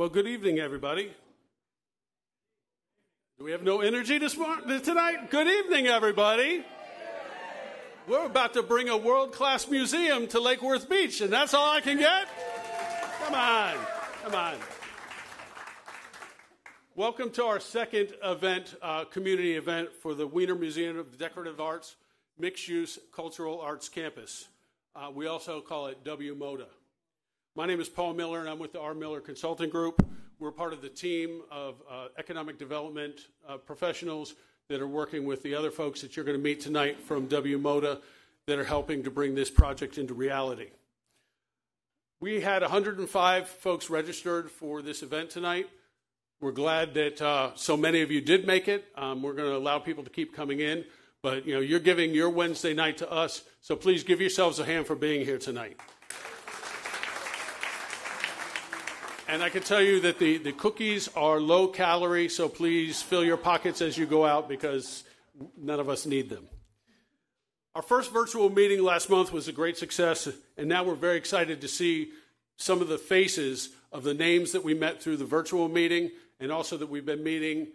Well, good evening, everybody. Do we have no energy tonight? Good evening, everybody. We're about to bring a world-class museum to Lake Worth Beach, and that's all I can get? Come on, come on. Welcome to our second event, community event for the Wiener Museum of Decorative Arts Mixed-Use Cultural Arts Campus. We also call it WMODA. My name is Paul Miller, and I'm with the R. Miller Consulting Group. We're part of the team of economic development professionals that are working with the other folks that you're going to meet tonight from WMODA that are helping to bring this project into reality. We had 105 folks registered for this event tonight. We're glad that so many of you did make it. We're going to allow people to keep coming in, but you're giving your Wednesday night to us, so please give yourselves a hand for being here tonight. And I can tell you that the cookies are low calorie, so please fill your pockets as you go out because none of us need them. Our first virtual meeting last month was a great success, and now we're very excited to see some of the faces of the names that we met through the virtual meeting, and also that we've been meeting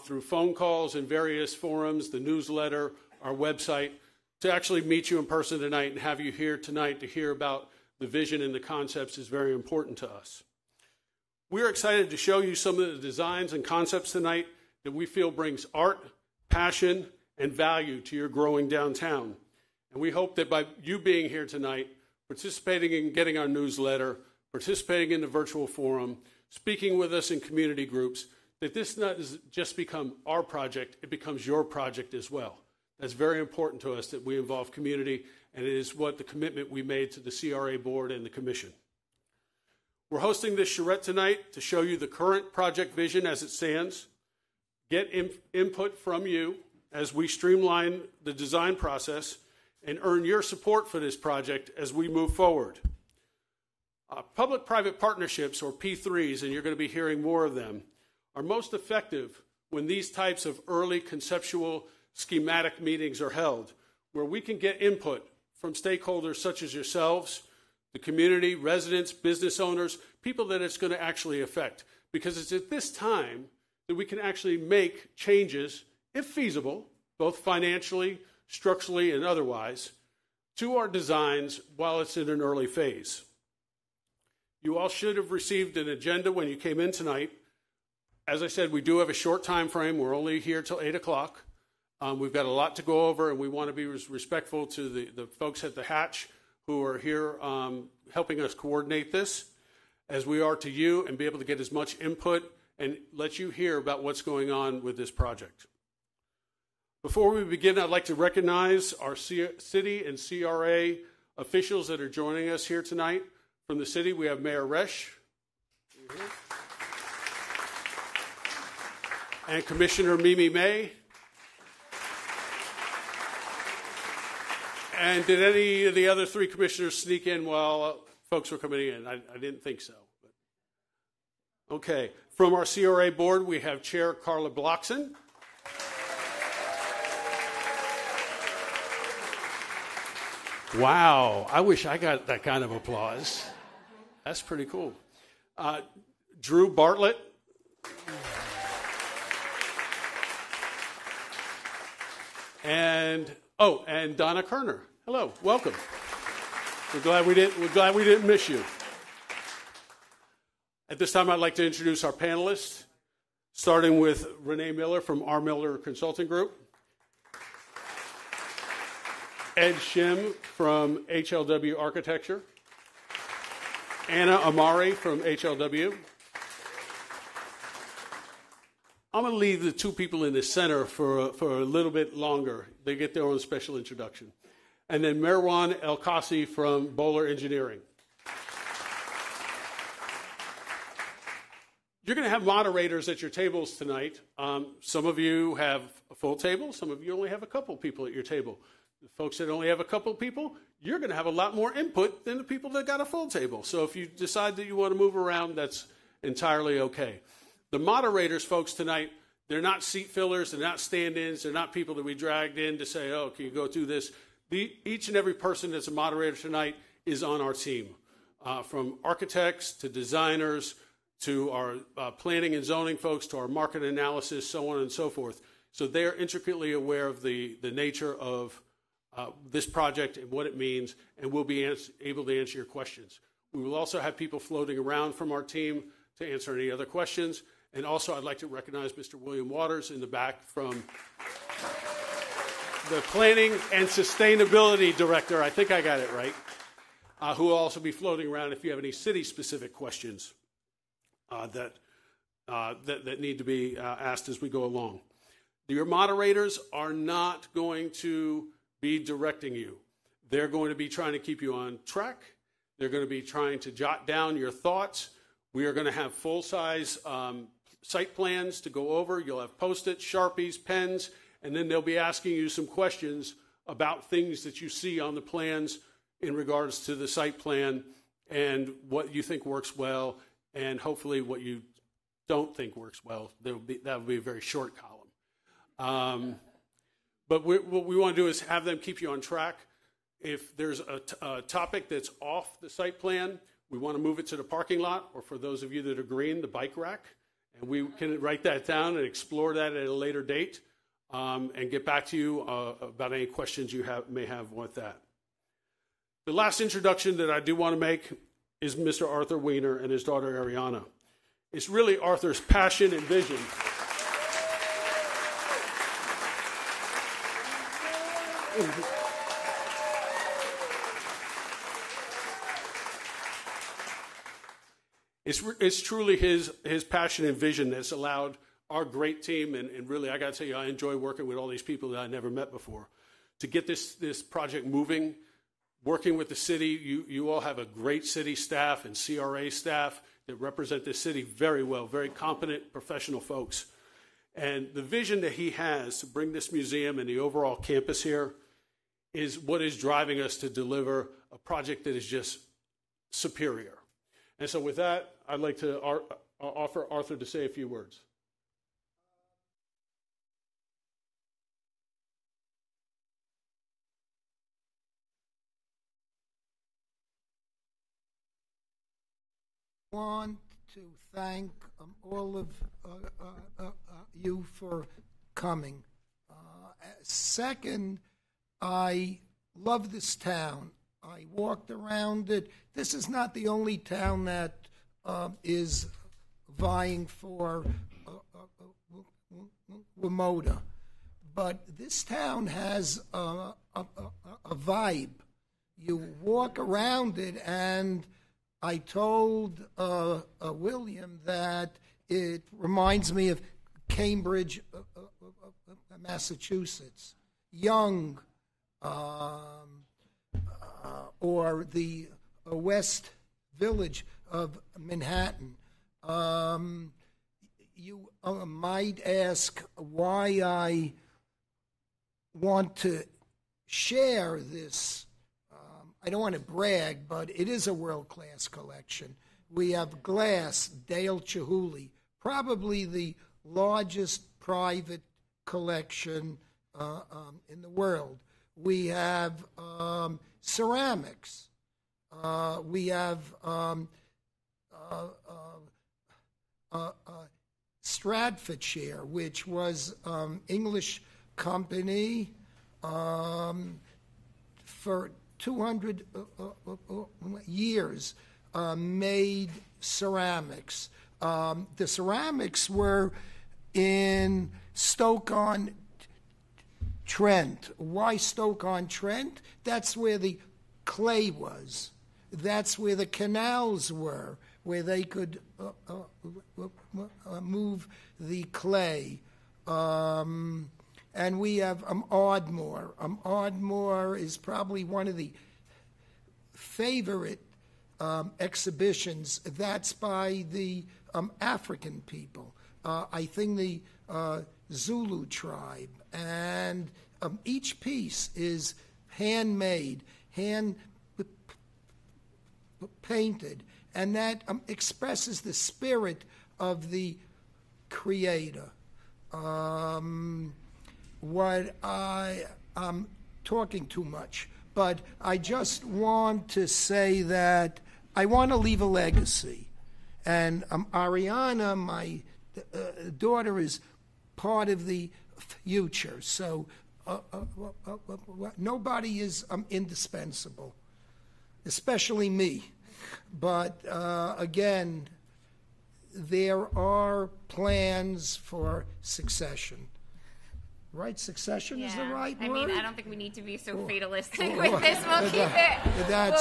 through phone calls and various forums, the newsletter, our website, to actually meet you in person tonight and have you here tonight to hear about the vision and the concepts is very important to us. We're excited to show you some of the designs and concepts tonight that we feel brings art, passion, and value to your growing downtown. And we hope that by you being here tonight, participating in getting our newsletter, participating in the virtual forum, speaking with us in community groups, that this doesn't just become our project, it becomes your project as well. That's very important to us that we involve community, and it is what the commitment we made to the CRA board and the commission. We're hosting this charrette tonight to show you the current project vision as it stands, get input from you as we streamline the design process, and earn your support for this project as we move forward. Public-private partnerships, or P3s, and you're going to be hearing more of them, are most effective when these types of early conceptual schematic meetings are held, where we can get input from stakeholders such as yourselves, the community, residents, business owners, people that it's going to actually affect. Because it's at this time that we can actually make changes, if feasible, both financially, structurally, and otherwise, to our designs while it's in an early phase. You all should have received an agenda when you came in tonight. As I said, we do have a short time frame. We're only here till 8 o'clock. We've got a lot to go over, and we want to be respectful to the folks at the hatch who are here helping us coordinate this, as we are to you, and be able to get as much input and let you hear about what's going on with this project. Before we begin, I'd like to recognize our city and CRA officials that are joining us here tonight. From the city, we have Mayor Resch and Commissioner Mimi May. And did any of the other three commissioners sneak in while folks were coming in? I didn't think so. But. Okay. From our CRA board, we have Chair Carla Bloxon. Wow. I wish I got that kind of applause. That's pretty cool. Drew Bartlett. And Donna Kerner. Hello, welcome. We're glad we didn't miss you. At this time, I'd like to introduce our panelists, starting with Renee Miller from R. Miller Consulting Group, Ed Shim from HLW Architecture, Anna Amari from HLW. I'm going to leave the two people in the center for a little bit longer. They get their own special introduction. And then Merwan El Kasi from Bowler Engineering. You're going to have moderators at your tables tonight. Some of you have a full table. Some of you only have a couple people at your table. The folks that only have a couple people, you're going to have a lot more input than the people that got a full table. So if you decide that you want to move around, that's entirely okay. The moderators, folks, tonight, they're not seat fillers, they're not stand-ins, they're not people that we dragged in to say, oh, can you go through this? Each and every person that's a moderator tonight is on our team, from architects to designers to our planning and zoning folks, to our market analysis, so on and so forth. So they're intricately aware of the nature of this project and what it means, and we'll be able to answer your questions. We will also have people floating around from our team to answer any other questions. And also, I'd like to recognize Mr. William Waters in the back from the Planning and Sustainability Director. I think I got it right. Who will also be floating around if you have any city-specific questions that need to be asked as we go along. Your moderators are not going to be directing you. They're going to be trying to keep you on track. They're going to be trying to jot down your thoughts. We are going to have full-size site plans to go over. You'll have Post-its, Sharpies, pens, and then they'll be asking you some questions about things that you see on the plans in regards to the site plan and what you think works well and hopefully what you don't think works well. That will be a very short column. But what we want to do is have them keep you on track. If there's a topic that's off the site plan, we want to move it to the parking lot, or for those of you that are green, the bike rack. And we can write that down and explore that at a later date and get back to you about any questions you may have with that. The last introduction that I do want to make is Mr. Arthur Wiener and his daughter Ariana. It's really Arthur's passion and vision. It's truly his passion and vision that's allowed our great team, and really, I got to tell you, I enjoy working with all these people that I never met before, to get this project moving, working with the city. You all have a great city staff and CRA staff that represent the city very well, very competent, professional folks. And the vision that he has to bring this museum and the overall campus here is what is driving us to deliver a project that is just superior. And so with that, I'd like to offer Arthur to say a few words. I want to thank all of you for coming. Second, I love this town. I walked around it. This is not the only town that is vying for WMODA, but this town has a vibe. You walk around it, and I told William that it reminds me of Cambridge, Massachusetts, young, or the West Village of Manhattan. You might ask why I want to share this. I don't want to brag, but it is a world-class collection. We have glass, Dale Chihuly, probably the largest private collection in the world. We have ceramics. We have Stratfordshire, which was English company for 200 years made ceramics. The ceramics were in Stoke-on-Trent. Why Stoke-on-Trent? That's where the clay was. That's where the canals were, where they could move the clay. And we have Ardmore. Ardmore is probably one of the favorite exhibitions. That's by the African people. I think the Zulu tribe. And each piece is handmade, hand-painted. And that expresses the spirit of the creator. I'm talking too much, but I just want to say that I want to leave a legacy. And Ariana, my daughter, is part of the future. So nobody is indispensable, especially me. But again, there are plans for succession. Right? Succession is the right word? I mean, I don't think we need to be so fatalistic with this. We'll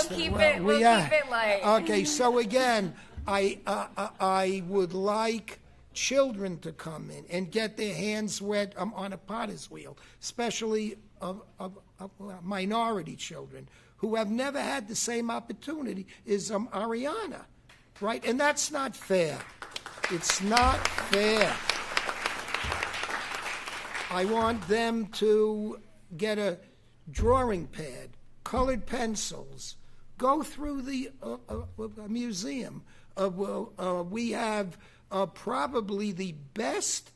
keep it light. Okay, so again, I would like children to come in and get their hands wet on a potter's wheel, especially minority children who have never had the same opportunity as Ariana, right? And that's not fair. It's not fair. I want them to get a drawing pad, colored pencils, go through the museum. We have probably the best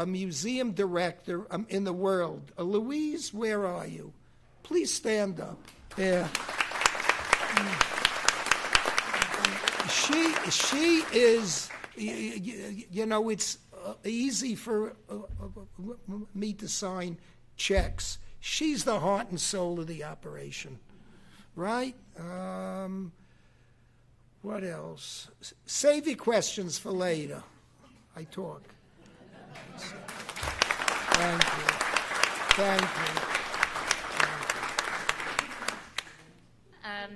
museum director in the world. Louise, where are you? Please stand up. Yeah. She is, it's easy for me to sign checks. She's the heart and soul of the operation, right? What else? Save your questions for later. I talk. Thank you. Thank you.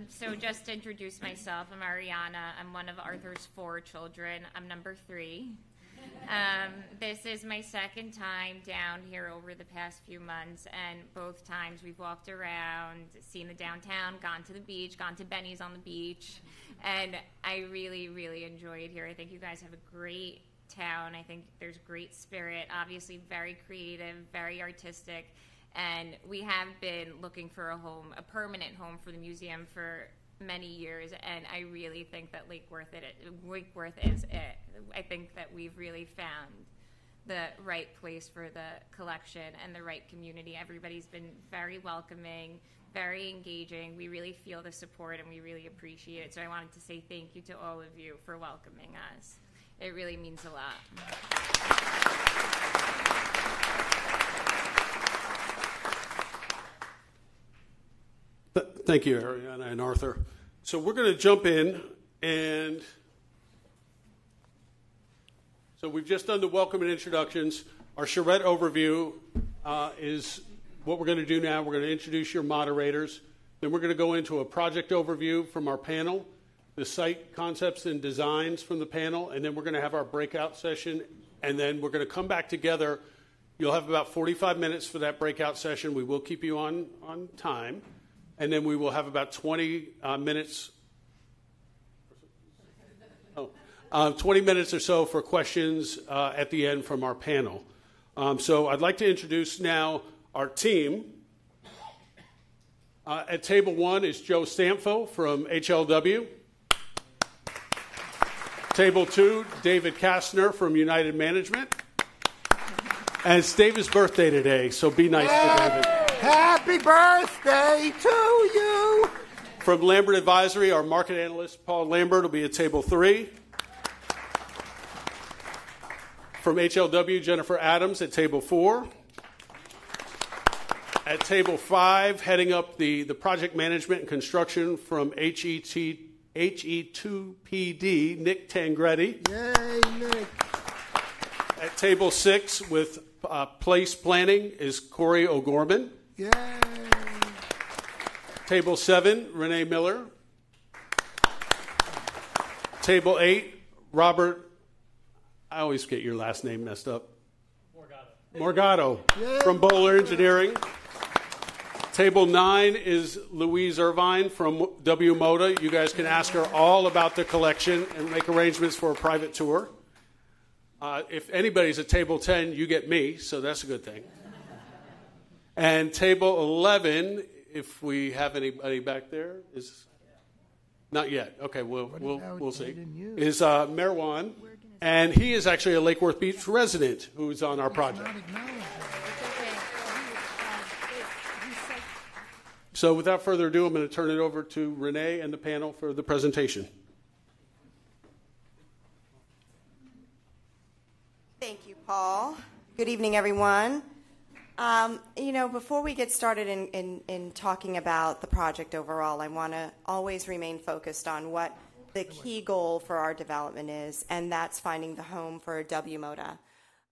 So just to introduce myself, I'm Ariana. I'm one of Arthur's 4 children. I'm number 3. This is my second time down here over the past few months, and both times we've walked around, seen the downtown, gone to the beach, gone to Benny's on the beach, and I really, really enjoy it here. I think you guys have a great town. I think there's great spirit, obviously very creative, very artistic, and we have been looking for a permanent home for the museum for many years, and I really think that Lake Worth is it. I think that we've really found the right place for the collection and the right community. Everybody's been very welcoming, very engaging. We really feel the support and we really appreciate it. So I wanted to say thank you to all of you for welcoming us. It really means a lot. Thank you, Ariana and Arthur. So we're going to jump in, and so we've just done the welcome and introductions. Our charrette overview is what we're going to do now. We're going to introduce your moderators. Then we're going to go into a project overview from our panel, the site concepts and designs from the panel, and then we're going to have our breakout session, and then we're going to come back together. You'll have about 45 minutes for that breakout session. We will keep you on time. And then we will have about 20 minutes. 20 minutes or so for questions at the end from our panel. So I'd like to introduce now our team. At table 1 is Joe Stamfo from HLW. Table 2, David Kastner from United Management. And it's David's birthday today, so be nice to David. Happy birthday to you! From Lambert Advisory, our market analyst, Paul Lambert, will be at table 3. From HLW, Jennifer Adams at table 4. At table 5, heading up the project management and construction from HE2PD, Nick Tangretti. Yay, Nick. At table 6, with place planning, is Corey O'Gorman. Yay. Table 7, Renee Miller. Table 8, Robert, I always get your last name messed up. Morgado. From Bowler Engineering. Table 9 is Louise Irvine from WMODA. You guys can ask her all about the collection and make arrangements for a private tour. If anybody's at table 10, you get me, so that's a good thing. And table 11, if we have anybody back there, is not yet. Okay, we'll see. Is Merwan, and he is actually a Lake Worth Beach resident who's on our project. So without further ado, I'm going to turn it over to Renee and the panel for the presentation. you, Paul. Good evening, everyone. Before we get started in talking about the project overall, I want to always remain focused on what the key goal for our development is, and that's finding the home for WMODA.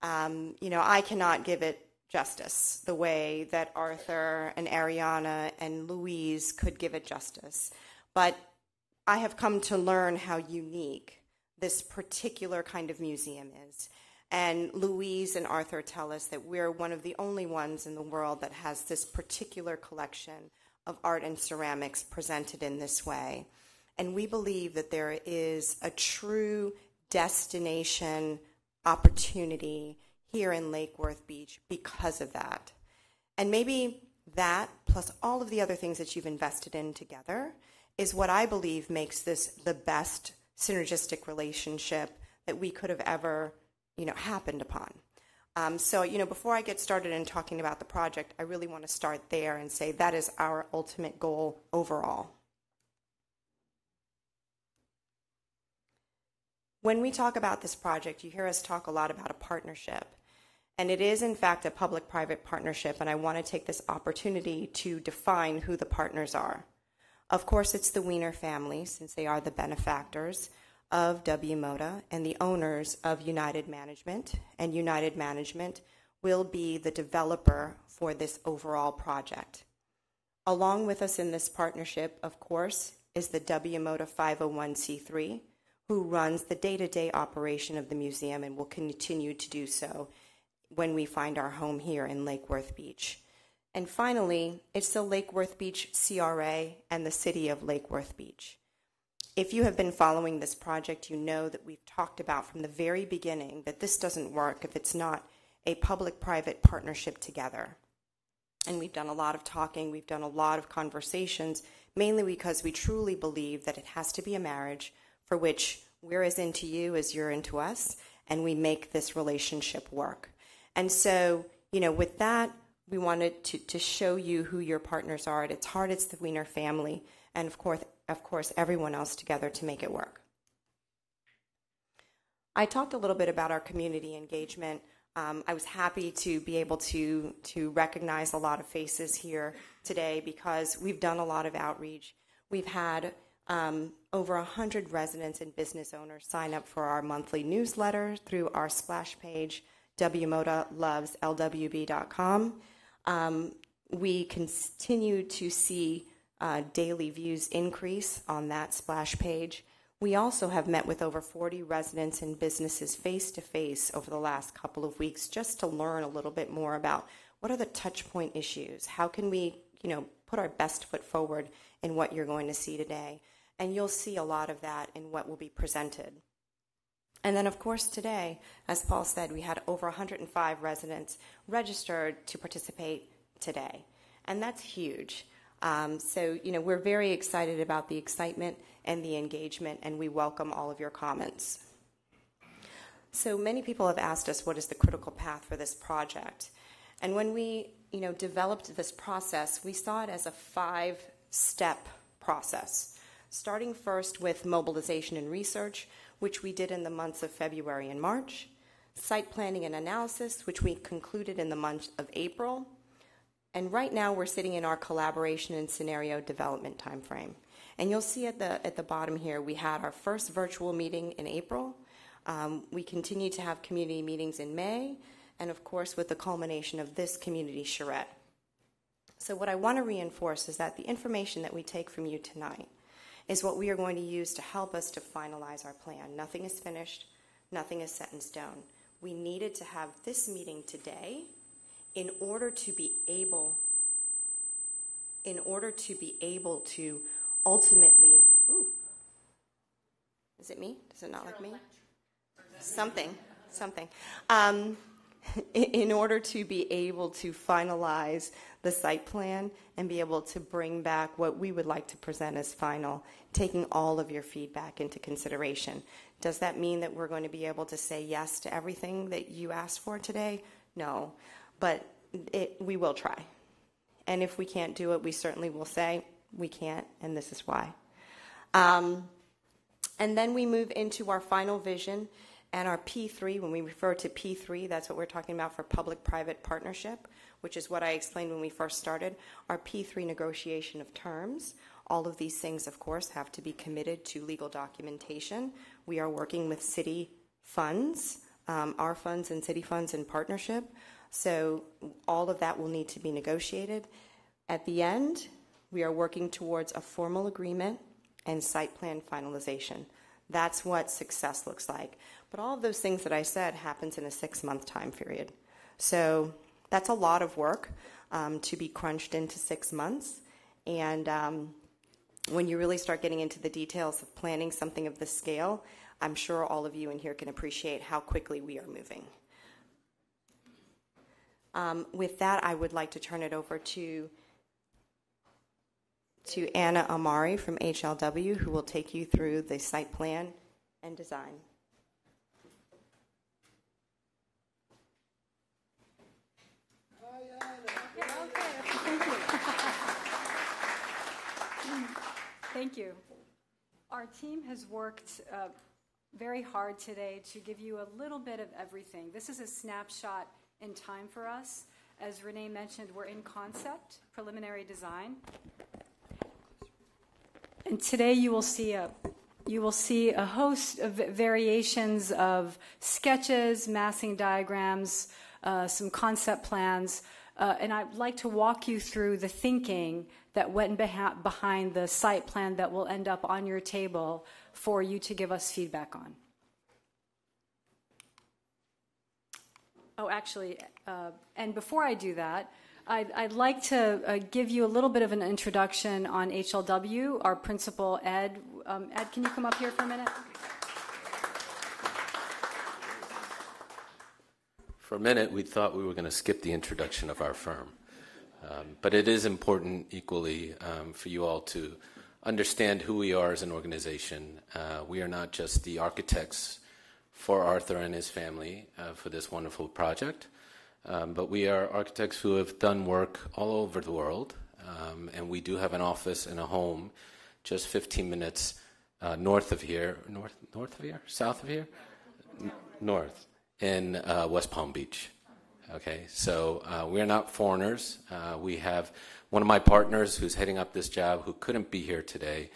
I cannot give it justice the way that Arthur and Ariana and Louise could give it justice. But I have come to learn how unique this particular kind of museum is. And Louise and Arthur tell us that we're one of the only ones in the world that has this particular collection of art and ceramics presented in this way. And we believe that there is a true destination opportunity here in Lake Worth Beach because of that. And maybe that, plus all of the other things that you've invested in together, is what I believe makes this the best synergistic relationship that we could have ever, happened upon. Before I get started in talking about the project, I really want to start there and say that is our ultimate goal overall. When we talk about this project, you hear us talk a lot about a partnership. And it is, in fact, a public-private partnership, and I want to take this opportunity to define who the partners are. Of course, it's the Wiener family, since they are the benefactors of WMODA and the owners of United Management, and United Management will be the developer for this overall project. Along with us in this partnership, of course, is the WMODA 501c3, who runs the day-to-day operation of the museum and will continue to do so when we find our home here in Lake Worth Beach. And finally, it's the Lake Worth Beach CRA and the City of Lake Worth Beach. If you have been following this project, you know that we've talked about from the very beginning that this doesn't work if it's not a public-private partnership together. And we've done a lot of talking, we've done a lot of conversations, mainly because we truly believe that it has to be a marriage for which we're as into you as you're into us, and we make this relationship work. And so, with that, we wanted to show you who your partners are. At its heart, it's the Wiener family, and of course, everyone else together to make it work. I talked a little bit about our community engagement. I was happy to be able to recognize a lot of faces here today because we've done a lot of outreach. We've had over 100 residents and business owners sign up for our monthly newsletter through our splash page, WMODAloveslwb.com. We continue to see daily views increase on that splash page. We also have met with over 40 residents and businesses face-to-face over the last couple of weeks just to learn a little bit more about what are the touch point issues. How can we, put our best foot forward in what you're going to see today? And you'll see a lot of that in what will be presented. And then, of course, today, as Paul said, we had over 105 residents registered to participate today. And that's huge. We're very excited about the excitement and the engagement, and we welcome all of your comments. So many people have asked us, what is the critical path for this project? And when we, developed this process, we saw it as a 5-step process, starting first with mobilization and research, which we did in the months of February and March, site planning and analysis, which we concluded in the month of April, and right now we're sitting in our collaboration and scenario development timeframe. And you'll see at the bottom here, we had our first virtual meeting in April. We continue to have community meetings in May, and of course with the culmination of this community charrette. So what I want to reinforce is that the information that we take from you tonight is what we are going to use to help us to finalize our plan. Nothing is finished, nothing is set in stone. We needed to have this meeting today in order to be able to ultimately, is it me? Does it not like me? Something. In order to be able to finalize the site plan and be able to bring back what we would like to present as final, taking all of your feedback into consideration. Does that mean that we're going to be able to say yes to everything that you asked for today? No, but we will try. And if we can't do it, we certainly will say we can't, and this is why. And then we move into our final vision, And our P3, when we refer to P3, that's what we're talking about for public-private partnership, which is what I explained when we first started. Our P3 negotiation of terms, all of these things, of course, have to be committed to legal documentation. We are working with city funds, our funds and city funds in partnership. So all of that will need to be negotiated. At the end, we are working towards a formal agreement and site plan finalization. That's what success looks like. But all of those things that I said happens in a 6-month time period. So that's a lot of work to be crunched into 6 months. And when you really start getting into the details of planning something of this scale, I'm sure all of you in here can appreciate how quickly we are moving. With that, I would like to turn it over to Anna Amari from HLW, who will take you through the site plan and design. Thank you. Our team has worked very hard today to give you a little bit of everything. This is a snapshot in time for us. As Renee mentioned, we're in concept, preliminary design. And today you will see a host of variations of sketches, massing diagrams, some concept plans, and I'd like to walk you through the thinking that went behind the site plan that will end up on your table for you to give us feedback on. Oh, actually, and before I do that, I'd like to give you a little bit of an introduction on HLW. Our principal, Ed. Ed, can you come up here for a minute? For a minute, we thought we were going to skip the introduction of our firm. But it is important equally for you all to understand who we are as an organization. We are not just the architects for Arthur and his family for this wonderful project, but we are architects who have done work all over the world, and we do have an office and a home just 15 minutes north of here, south of here? North, in West Palm Beach. Okay, so we're not foreigners. We have one of my partners who's heading up this job who couldn't be here today,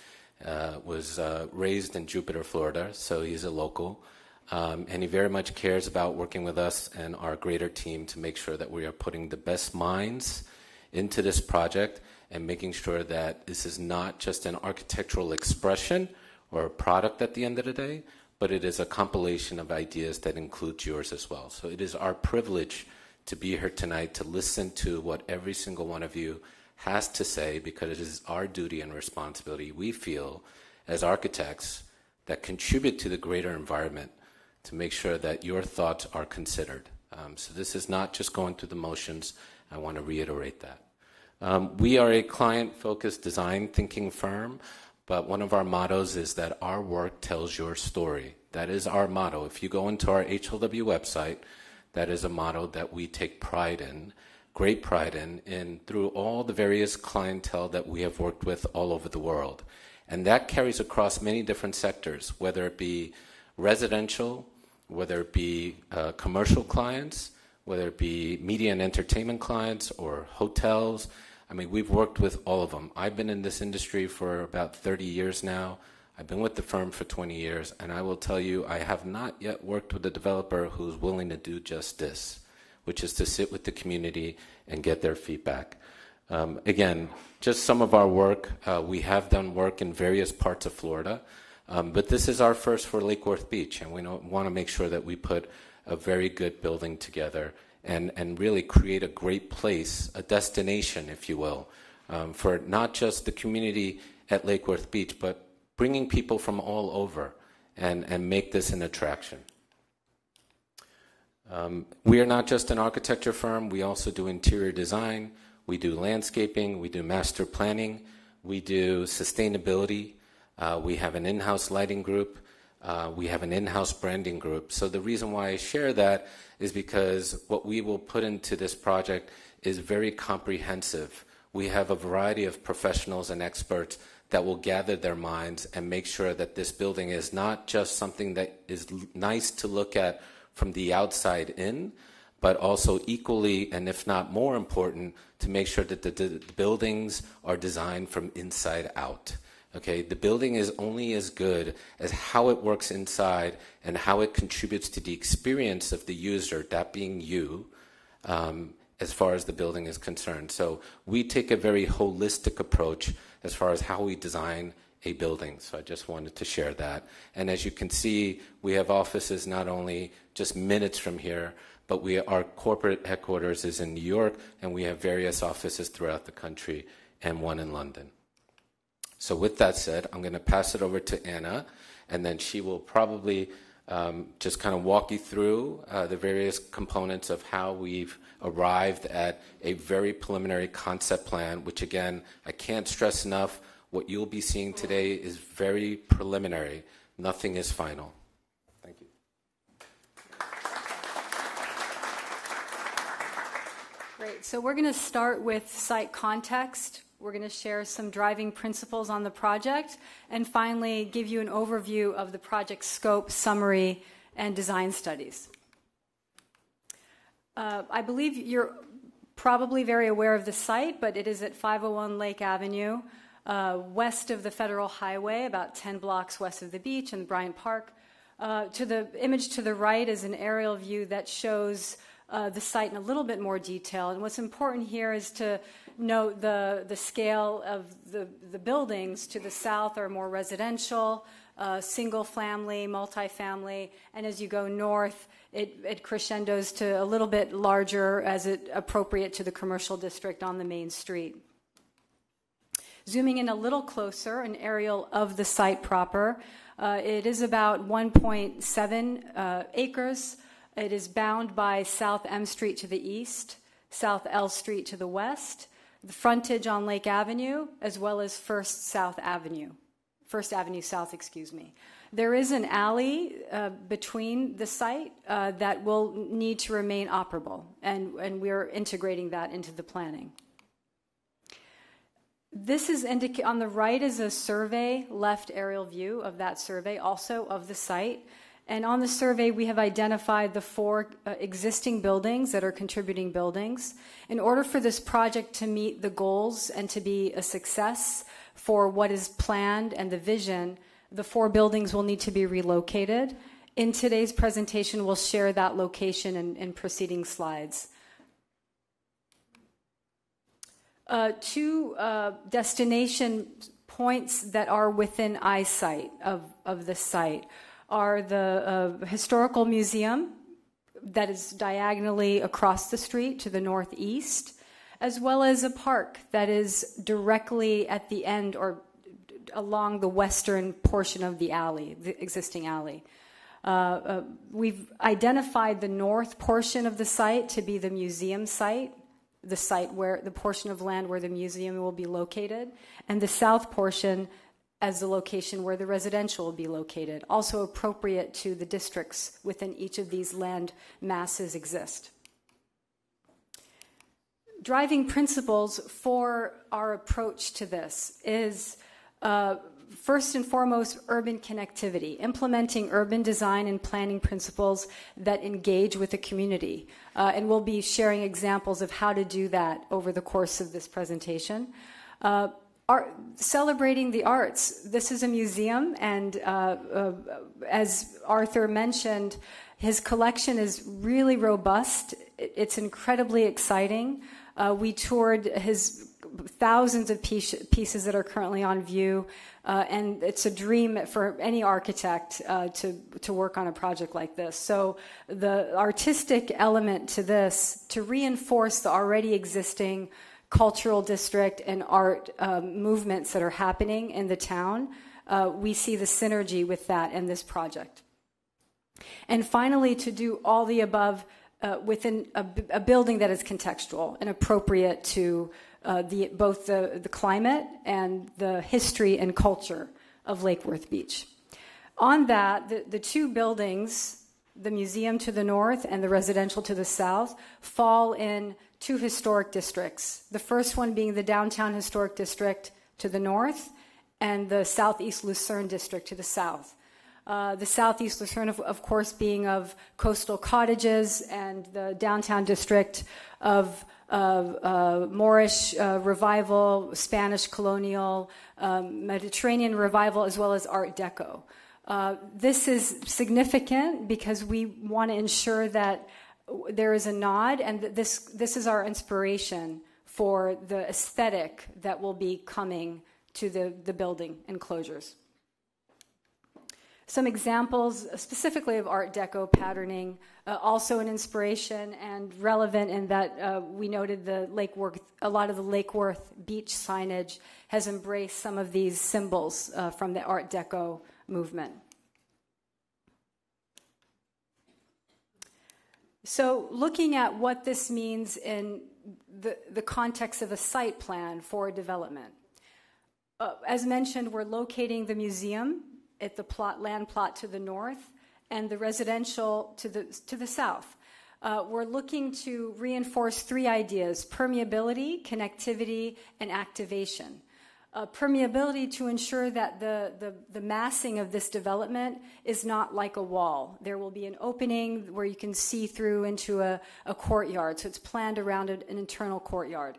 was raised in Jupiter, Florida, so he's a local. And he very much cares about working with us and our greater team to make sure that we are putting the best minds into this project and making sure that this is not just an architectural expression or a product at the end of the day, but it is a compilation of ideas that includes yours as well. So it is our privilege to be here tonight to listen to what every single one of you has to say, because it is our duty and responsibility, we feel, as architects that contribute to the greater environment, to make sure that your thoughts are considered. So this is not just going through the motions. I want to reiterate that. We are a client-focused design thinking firm, but one of our mottos is that our work tells your story. That is our motto. If you go into our HLW website, that is a motto that we take pride in, great pride in through all the various clientele that we have worked with all over the world. And that carries across many different sectors, whether it be residential, whether it be commercial clients, whether it be media and entertainment clients or hotels. I mean, we've worked with all of them. I've been in this industry for about 30 years now. I've been with the firm for 20 years, and I will tell you, I have not yet worked with a developer who's willing to do just this, which is to sit with the community and get their feedback. Again, just some of our work. We have done work in various parts of Florida, but this is our first for Lake Worth Beach, and we want to make sure that we put a very good building together and really create a great place, a destination, if you will, for not just the community at Lake Worth Beach, but bringing people from all over and make this an attraction. We are not just an architecture firm. We also do interior design. We do landscaping. We do master planning. We do sustainability. We have an in-house lighting group. We have an in-house branding group. So the reason why I share that is because what we will put into this project is very comprehensive. We have a variety of professionals and experts that will gather their minds and make sure that this building is not just something that is nice to look at from the outside in, but also equally, and if not more important, to make sure that the buildings are designed from inside out. Okay, the building is only as good as how it works inside and how it contributes to the experience of the user, that being you, as far as the building is concerned. So we take a very holistic approach as far as how we design a building. So I just wanted to share that. And as you can see, we have offices not only just minutes from here, but our corporate headquarters is in New York, and we have various offices throughout the country and one in London. So with that said, I'm going to pass it over to Anna, and then she will probably just kind of walk you through the various components of how we've arrived at a very preliminary concept plan, which again, I can't stress enough, what you'll be seeing today is very preliminary. Nothing is final. Thank you. Great. So we're going to start with site context. We're going to share some driving principles on the project, and finally give you an overview of the project scope, summary, and design studies. I believe you're probably very aware of the site, but it is at 501 Lake Avenue, west of the Federal Highway, about 10 blocks west of the beach and Bryant Park. To the image to the right is an aerial view that shows the site in a little bit more detail. And what's important here is to note the scale of the buildings. To the south are more residential, single family, multifamily, and as you go north, it crescendos to a little bit larger as it appropriate to the commercial district on the main street. Zooming in a little closer, an aerial of the site proper. It is about 1.7 acres. It is bound by South M Street to the east, South L Street to the west, the frontage on Lake Avenue, as well as First Avenue South, excuse me. There is an alley between the site that will need to remain operable, and we're integrating that into the planning. This is on the right is a survey, left aerial view of that survey, also of the site. And on the survey, we have identified the 4 existing buildings that are contributing buildings. In order for this project to meet the goals and to be a success for what is planned and the vision, the 4 buildings will need to be relocated. In today's presentation, we'll share that location in preceding slides. 2 destination points that are within eyesight of the site are the historical museum that is diagonally across the street to the northeast, as well as a park that is directly at the end or along the western portion of the alley, the existing alley. We've identified the north portion of the site to be the museum site, the site where the portion of land where the museum will be located, and the south portion as the location where the residential will be located, also appropriate to the districts within each of these land masses exist. Driving principles for our approach to this is first and foremost urban connectivity, implementing urban design and planning principles that engage with the community. And we'll be sharing examples of how to do that over the course of this presentation. Celebrating the arts. This is a museum, and as Arthur mentioned, his collection is really robust. It's incredibly exciting. We toured his thousands of pieces that are currently on view, and it's a dream for any architect to work on a project like this. So the artistic element to this, to reinforce the already existing cultural district and art movements that are happening in the town, we see the synergy with that in this project. And finally, to do all the above within a building that is contextual and appropriate to both the climate and the history and culture of Lake Worth Beach. On that, the 2 buildings, the museum to the north and the residential to the south, fall in 2 historic districts. The first one being the downtown historic district to the north, and the Southeast Lucerne district to the south. The Southeast Lucerne, of course, being of coastal cottages, and the downtown district of Moorish revival, Spanish colonial, Mediterranean revival, as well as Art Deco. This is significant because we want to ensure that there is a nod, and that this is our inspiration for the aesthetic that will be coming to the building enclosures. Some examples specifically of Art Deco patterning, also an inspiration and relevant in that we noted a lot of the Lake Worth beach signage has embraced some of these symbols from the Art Deco movement. So looking at what this means in the context of a site plan for development. As mentioned, we're locating the museum at the land plot to the north and the residential to the south. We're looking to reinforce three ideas: permeability, connectivity, and activation. Permeability to ensure that the massing of this development is not like a wall. There will be an opening where you can see through into a courtyard, so it's planned around an internal courtyard.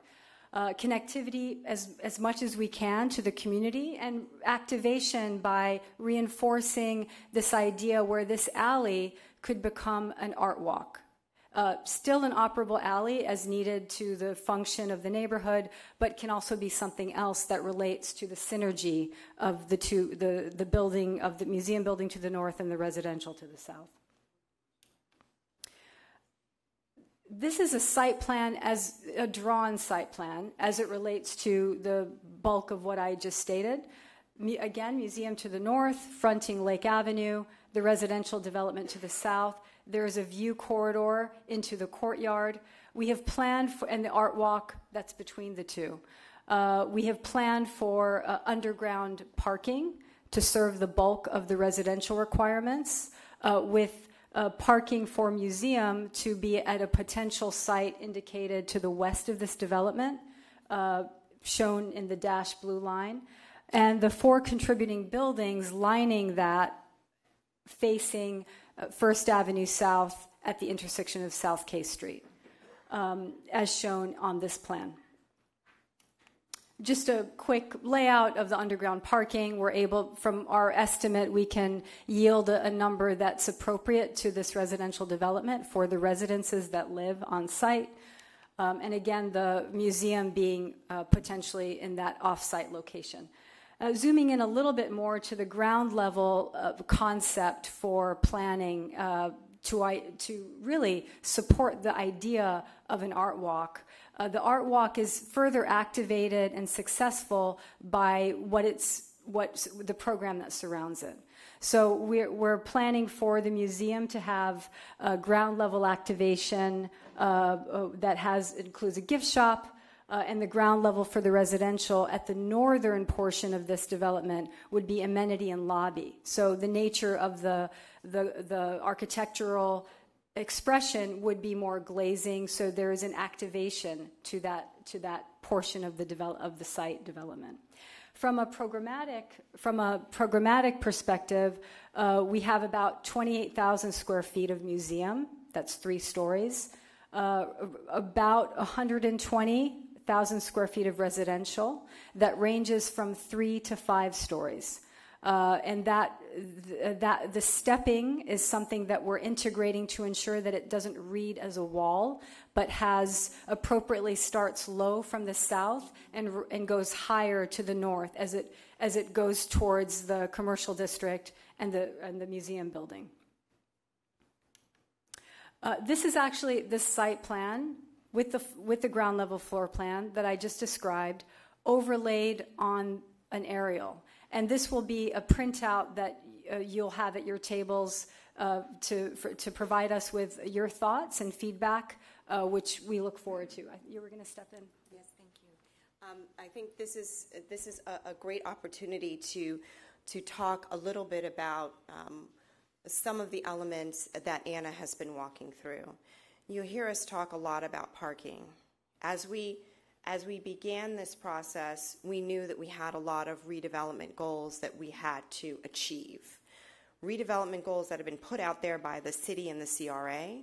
Connectivity as much as we can to the community, and activation by reinforcing this idea where this alley could become an art walk. Still an operable alley as needed to the function of the neighborhood, but can also be something else that relates to the synergy of the building, of the museum building to the north and the residential to the south. This is a site plan, as a drawn site plan, as it relates to the bulk of what I just stated. Again, museum to the north, fronting Lake Avenue, the residential development to the south. There is a view corridor into the courtyard. We have planned for, and the art walk that's between the two. We have planned for underground parking to serve the bulk of the residential requirements, with parking for museum to be at a potential site indicated to the west of this development, shown in the dashed blue line, and the 4 contributing buildings lining that, facing First Avenue South at the intersection of South K Street, as shown on this plan. Just a quick layout of the underground parking. We're able, from our estimate, we can yield a number that's appropriate to this residential development for the residences that live on site. And again, the museum being potentially in that off-site location. Zooming in a little bit more to the ground level concept for planning to really support the idea of an art walk. The art walk is further activated and successful by what's the program that surrounds it. So we're planning for the museum to have ground level activation that includes a gift shop, and the ground level for the residential at the northern portion of this development would be amenity and lobby. So the nature of the architectural expression would be more glazing, so there is an activation to that portion of the site development. From a programmatic perspective, we have about 28,000 square feet of museum. That's 3 stories. About 120,000 square feet of residential that ranges from 3 to 5 stories. And that the stepping is something that we're integrating to ensure that it doesn't read as a wall, but appropriately starts low from the south and goes higher to the north as it goes towards the commercial district and the museum building. This is actually the site plan with the ground level floor plan that I just described, overlaid on an aerial. And this will be a printout that you'll have at your tables to provide us with your thoughts and feedback, which we look forward to. You were going to step in. Yes, thank you. I think this is a great opportunity to talk a little bit about some of the elements that Anna has been walking through. You hear us talk a lot about parking. As we As we began this process, we knew that we had a lot of redevelopment goals that we had to achieve. Redevelopment goals that had been put out there by the city and the CRA,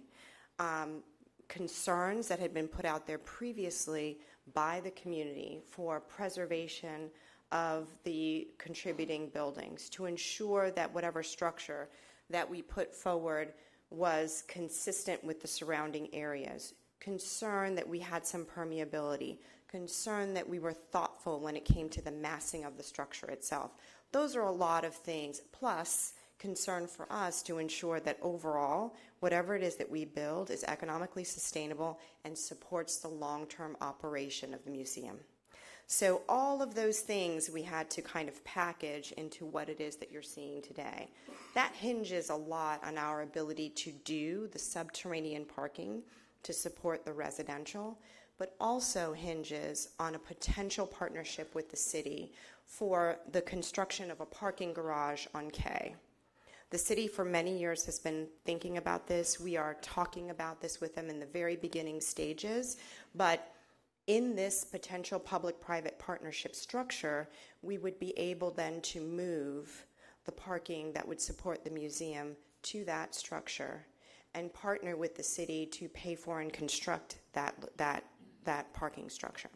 concerns that had been put out there previously by the community for preservation of the contributing buildings to ensure that whatever structure that we put forward was consistent with the surrounding areas. Concern that we had some permeability, concern that we were thoughtful when it came to the massing of the structure itself. Those are a lot of things, plus concern for us to ensure that overall, whatever it is that we build is economically sustainable and supports the long-term operation of the museum. So all of those things we had to kind of package into what it is that you're seeing today. That hinges a lot on our ability to do the subterranean parking to support the residential, but also hinges on a potential partnership with the city for the construction of a parking garage on K. The city for many years has been thinking about this. We are talking about this with them in the very beginning stages, but in this potential public-private partnership structure, we would be able then to move the parking that would support the museum to that structure and partner with the city to pay for and construct that parking structure.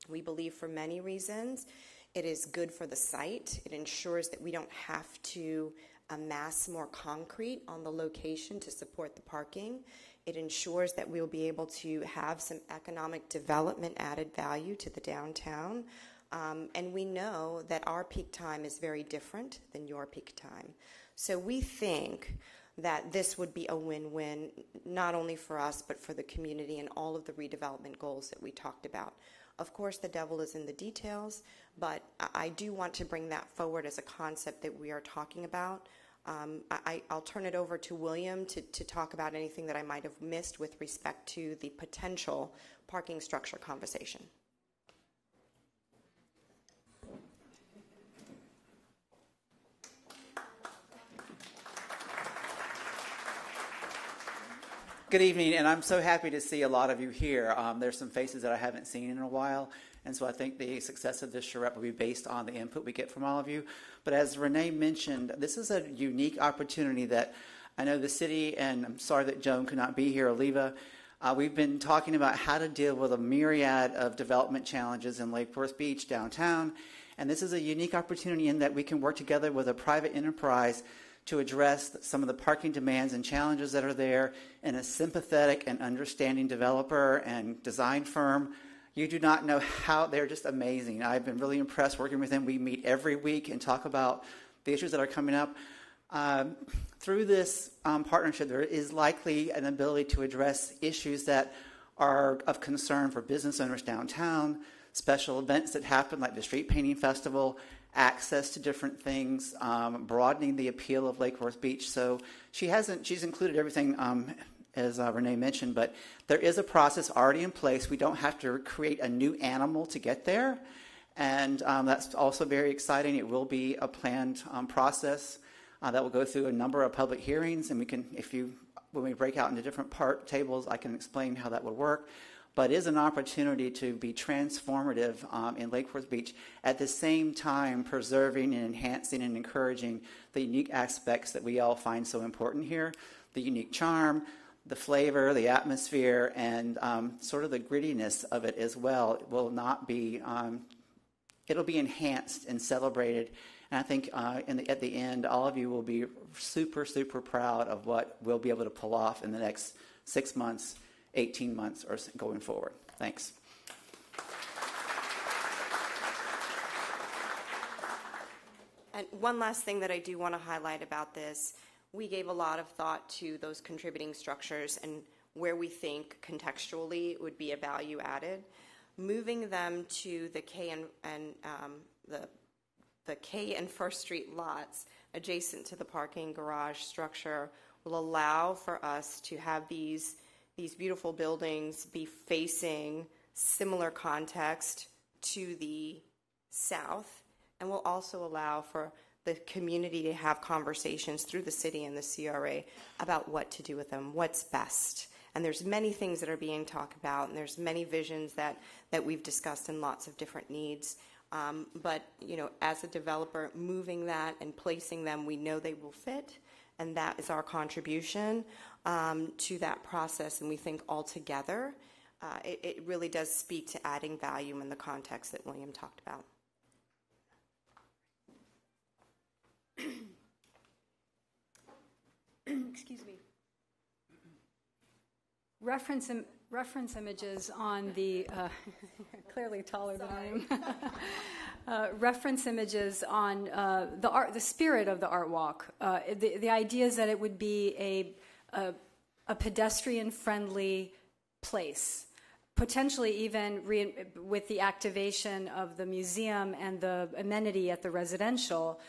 We believe for many reasons it is good for the site. It ensures that we don't have to amass more concrete on the location to support the parking. It ensures that we'll be able to have some economic development added value to the downtown. And we know that our peak time is very different than your peak time. So we think that this would be a win-win, not only for us, but for the community and all of the redevelopment goals that we talked about. Of course, the devil is in the details, but I do want to bring that forward as a concept that we are talking about. I'll turn it over to William to talk about anything that I might have missed with respect to the potential parking structure conversation. Good evening, and I'm so happy to see a lot of you here. There's some faces that I haven't seen in a while, and so I think the success of this charrette will be based on the input we get from all of you. But as Renee mentioned, this is a unique opportunity that I know the city, and I'm sorry that Joan could not be here, Oliva. We've been talking about how to deal with a myriad of development challenges in Lake Worth Beach downtown, and this is a unique opportunity in that we can work together with a private enterprise to address some of the parking demands and challenges that are there in a sympathetic and understanding developer and design firm. You do not know how they're just amazing. I've been really impressed working with them. We meet every week and talk about the issues that are coming up. Through this partnership, there is likely an ability to address issues that are of concern for business owners downtown, special events that happen like the Street Painting Festival, access to different things, broadening the appeal of Lake Worth Beach. So she's included everything as Renee mentioned, but there is a process already in place. We don't have to create a new animal to get there, and that's also very exciting. It will be a planned process that will go through a number of public hearings, and we can, when we break out into different part tables, I can explain how that would work. But it is an opportunity to be transformative in Lake Worth Beach, at the same time preserving and enhancing and encouraging the unique aspects that we all find so important here, the unique charm, the flavor, the atmosphere, and sort of the grittiness of it as well. It will not be, it'll be enhanced and celebrated. And I think at the end, all of you will be super, super proud of what we'll be able to pull off in the next 6 months, 18 months, or going forward. Thanks. And one last thing that I do want to highlight about this, we gave a lot of thought to those contributing structures and where we think contextually would be a value added. Moving them to the K and First Street lots adjacent to the parking garage structure will allow for us to have these beautiful buildings be facing similar context to the south, and will also allow for the community to have conversations through the city and the CRA about what to do with them, what's best. And there's many things that are being talked about, and there's many visions that we've discussed and lots of different needs. But, as a developer, moving that and placing them, we know they will fit, and that is our contribution to that process. And we think altogether, it really does speak to adding value in the context that William talked about. Excuse me. Reference images on the clearly taller than I am. Reference images on the spirit of the art walk. The idea is that it would be a pedestrian-friendly place, potentially even with the activation of the museum and the amenity at the residential,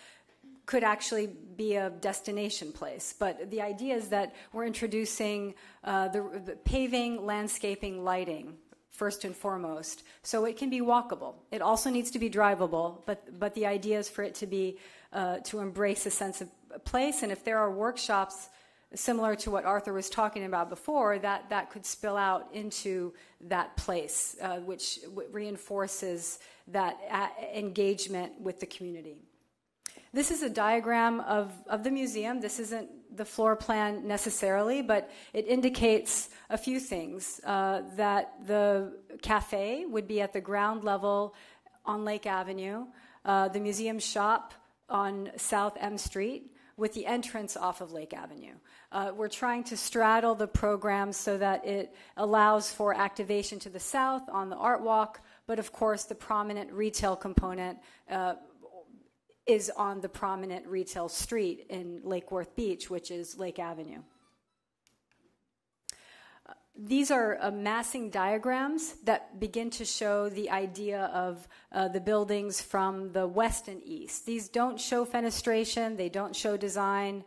could actually be a destination place. But the idea is that we're introducing the paving, landscaping, lighting, first and foremost, so it can be walkable. It also needs to be drivable, but the idea is for it to be to embrace a sense of place. And if there are workshops similar to what Arthur was talking about before, that could spill out into that place, which reinforces that engagement with the community. This is a diagram of the museum. This isn't the floor plan necessarily, but it indicates a few things. That the cafe would be at the ground level on Lake Avenue, the museum shop on South M Street, with the entrance off of Lake Avenue. We're trying to straddle the program so that it allows for activation to the south on the art walk, but of course the prominent retail component is on the prominent retail street in Lake Worth Beach, which is Lake Avenue. These are massing diagrams that begin to show the idea of the buildings from the west and east. These don't show fenestration, they don't show design.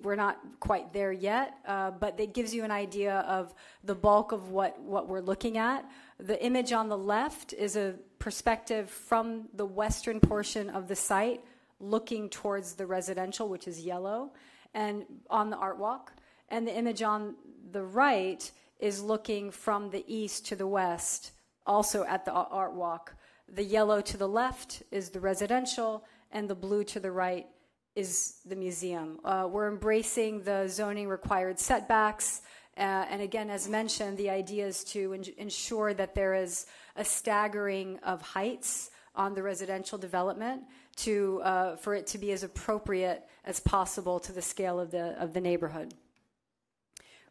We're not quite there yet, but it gives you an idea of the bulk of what we're looking at. The image on the left is a perspective from the western portion of the site looking towards the residential, which is yellow, and on the art walk. And the image on the right is looking from the east to the west, also at the art walk. The yellow to the left is the residential, and the blue to the right is the museum. We're embracing the zoning required setbacks. And again, as mentioned, the idea is to ensure that there is a staggering of heights on the residential development for it to be as appropriate as possible to the scale of the neighborhood.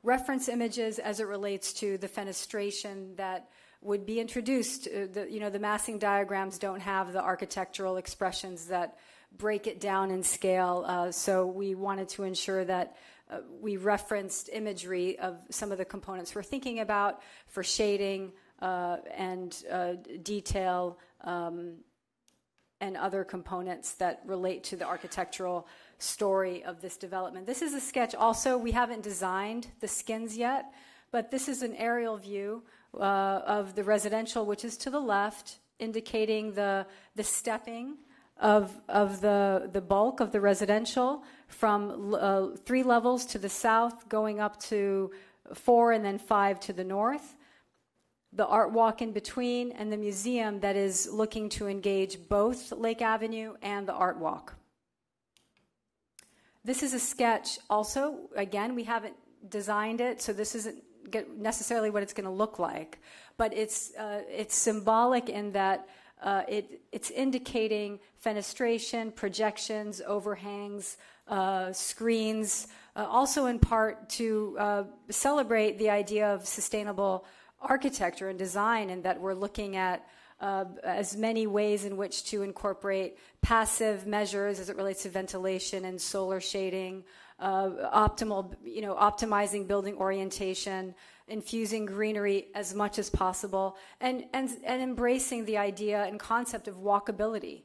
Reference images as it relates to the fenestration that would be introduced. The massing diagrams don't have the architectural expressions that break it down in scale, so we wanted to ensure that we referenced imagery of some of the components we're thinking about for shading and detail and other components that relate to the architectural story of this development. This is a sketch also. We haven't designed the skins yet, but this is an aerial view of the residential, which is to the left, indicating the stepping of the bulk of the residential from 3 levels to the south, going up to 4 and then 5 to the north. The art walk in between, and the museum that is looking to engage both Lake Avenue and the art walk. This is a sketch also. Again, we haven't designed it, so this isn't necessarily what it's going to look like, but it's symbolic in that it's indicating fenestration, projections, overhangs, screens, also in part to celebrate the idea of sustainable architecture and design, and that we're looking at as many ways in which to incorporate passive measures as it relates to ventilation and solar shading, optimizing building orientation, infusing greenery as much as possible, and embracing the idea and concept of walkability,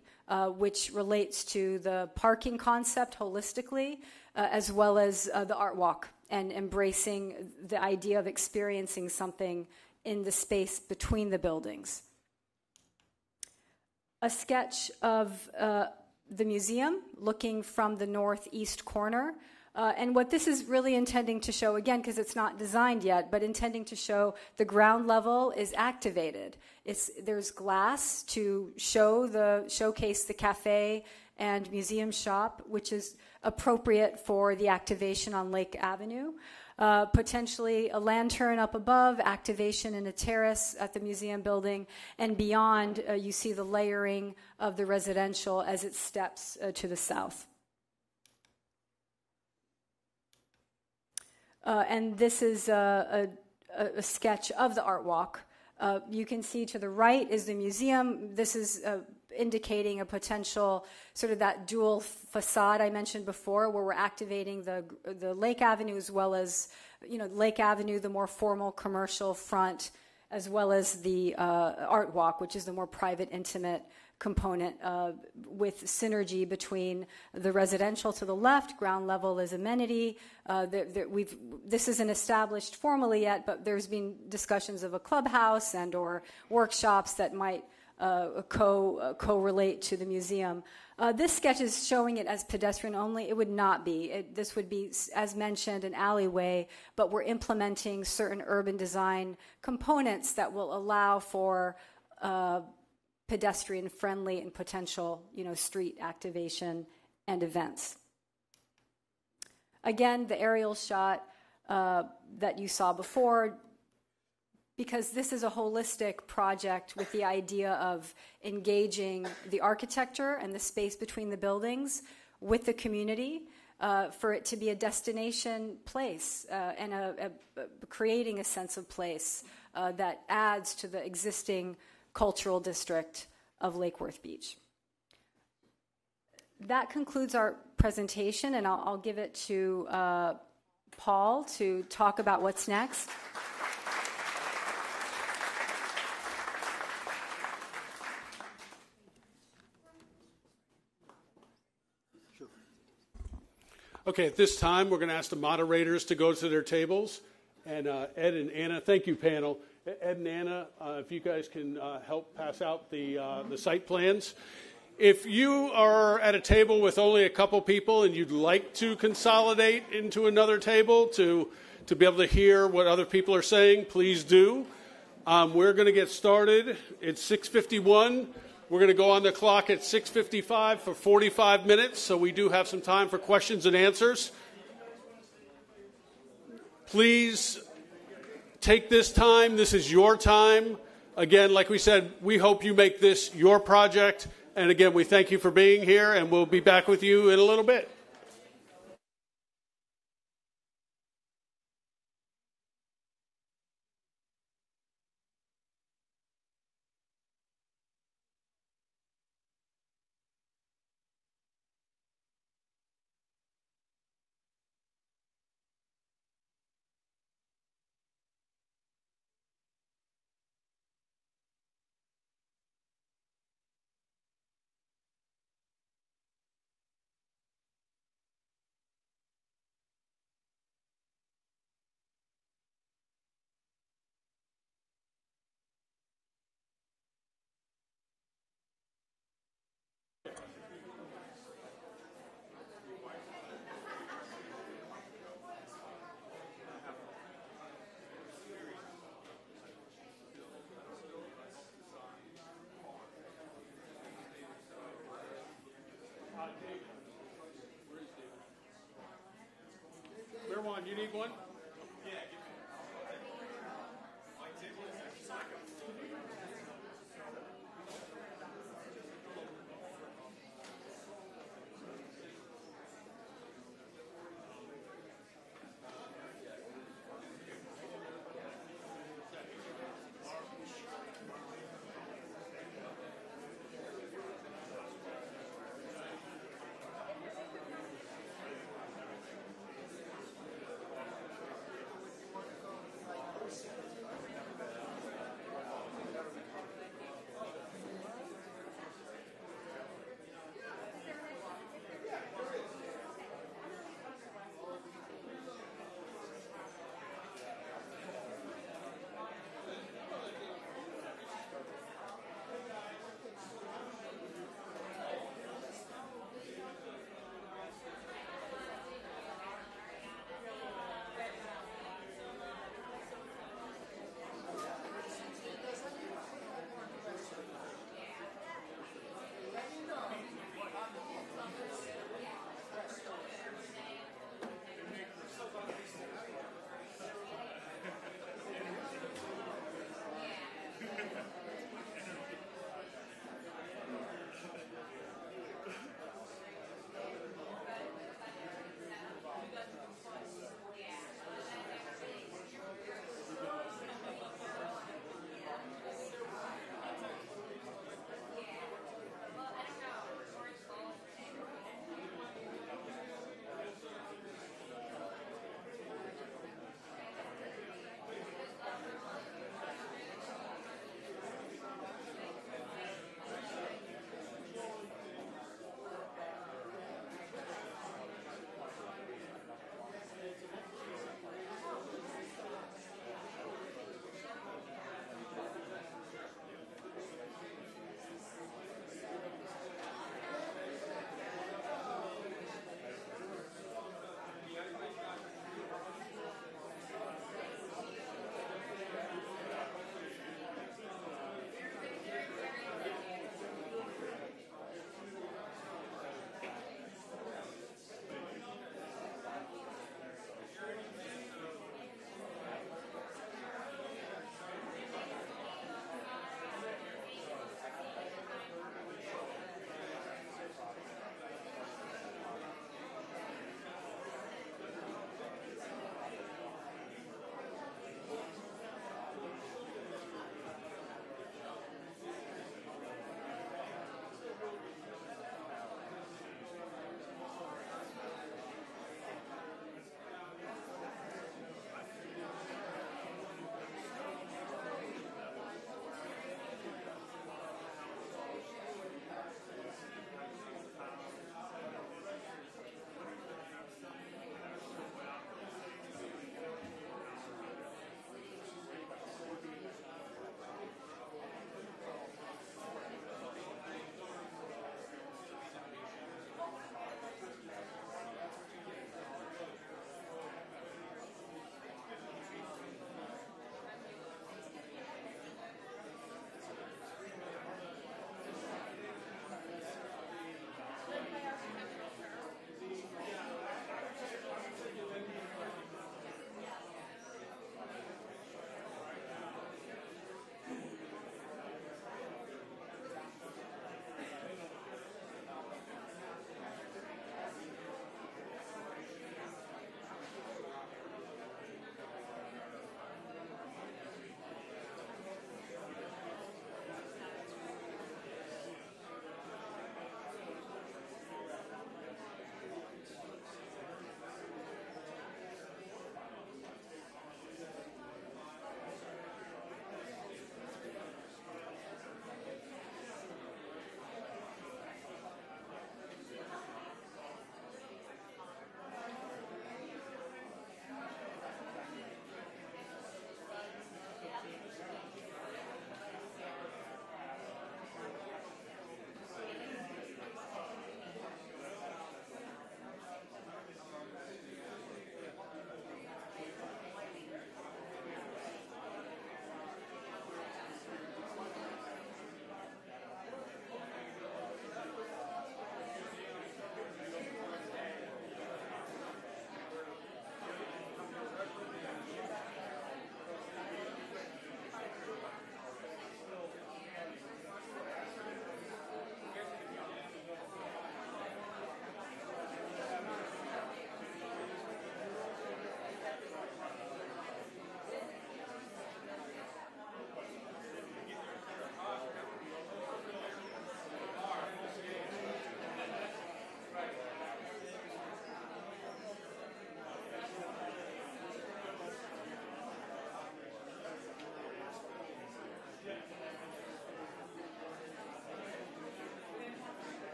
which relates to the parking concept holistically, as well as the art walk, and embracing the idea of experiencing something in the space between the buildings. A sketch of the museum looking from the northeast corner. And what this is really intending to show, again, because it's not designed yet, but intending to show the ground level is activated. There's glass to showcase the cafe and museum shop, which is appropriate for the activation on Lake Avenue. Potentially a lantern up above, activation in a terrace at the museum building, and beyond you see the layering of the residential as it steps to the south. And this is a sketch of the art walk. You can see to the right is the museum. This is indicating a potential sort of that dual facade I mentioned before, where we're activating the Lake Avenue as well as, Lake Avenue, the more formal commercial front, as well as the art walk, which is the more private, intimate component with synergy between the residential to the left. Ground level is amenity. This isn't established formally yet, but there's been discussions of a clubhouse and or workshops that might correlate to the museum. This sketch is showing it as pedestrian only. It would not be. This would be, as mentioned, an alleyway, but we're implementing certain urban design components that will allow for pedestrian-friendly and potential, street activation and events. Again, the aerial shot that you saw before, because this is a holistic project with the idea of engaging the architecture and the space between the buildings with the community for it to be a destination place and creating a sense of place that adds to the existing cultural district of Lake Worth Beach. That concludes our presentation, and I'll give it to Paul to talk about what's next. Okay, at this time, we're going to ask the moderators to go to their tables. And Ed and Anna, thank you, panel. Ed and Anna, if you guys can help pass out the site plans. If you are at a table with only a couple people and you'd like to consolidate into another table to be able to hear what other people are saying, please do. We're going to get started. It's 6:51. We're going to go on the clock at 6:55 for 45 minutes, so we do have some time for questions and answers. Please take this time. This is your time. Again, like we said, we hope you make this your project. And again, we thank you for being here, and we'll be back with you in a little bit. You need one?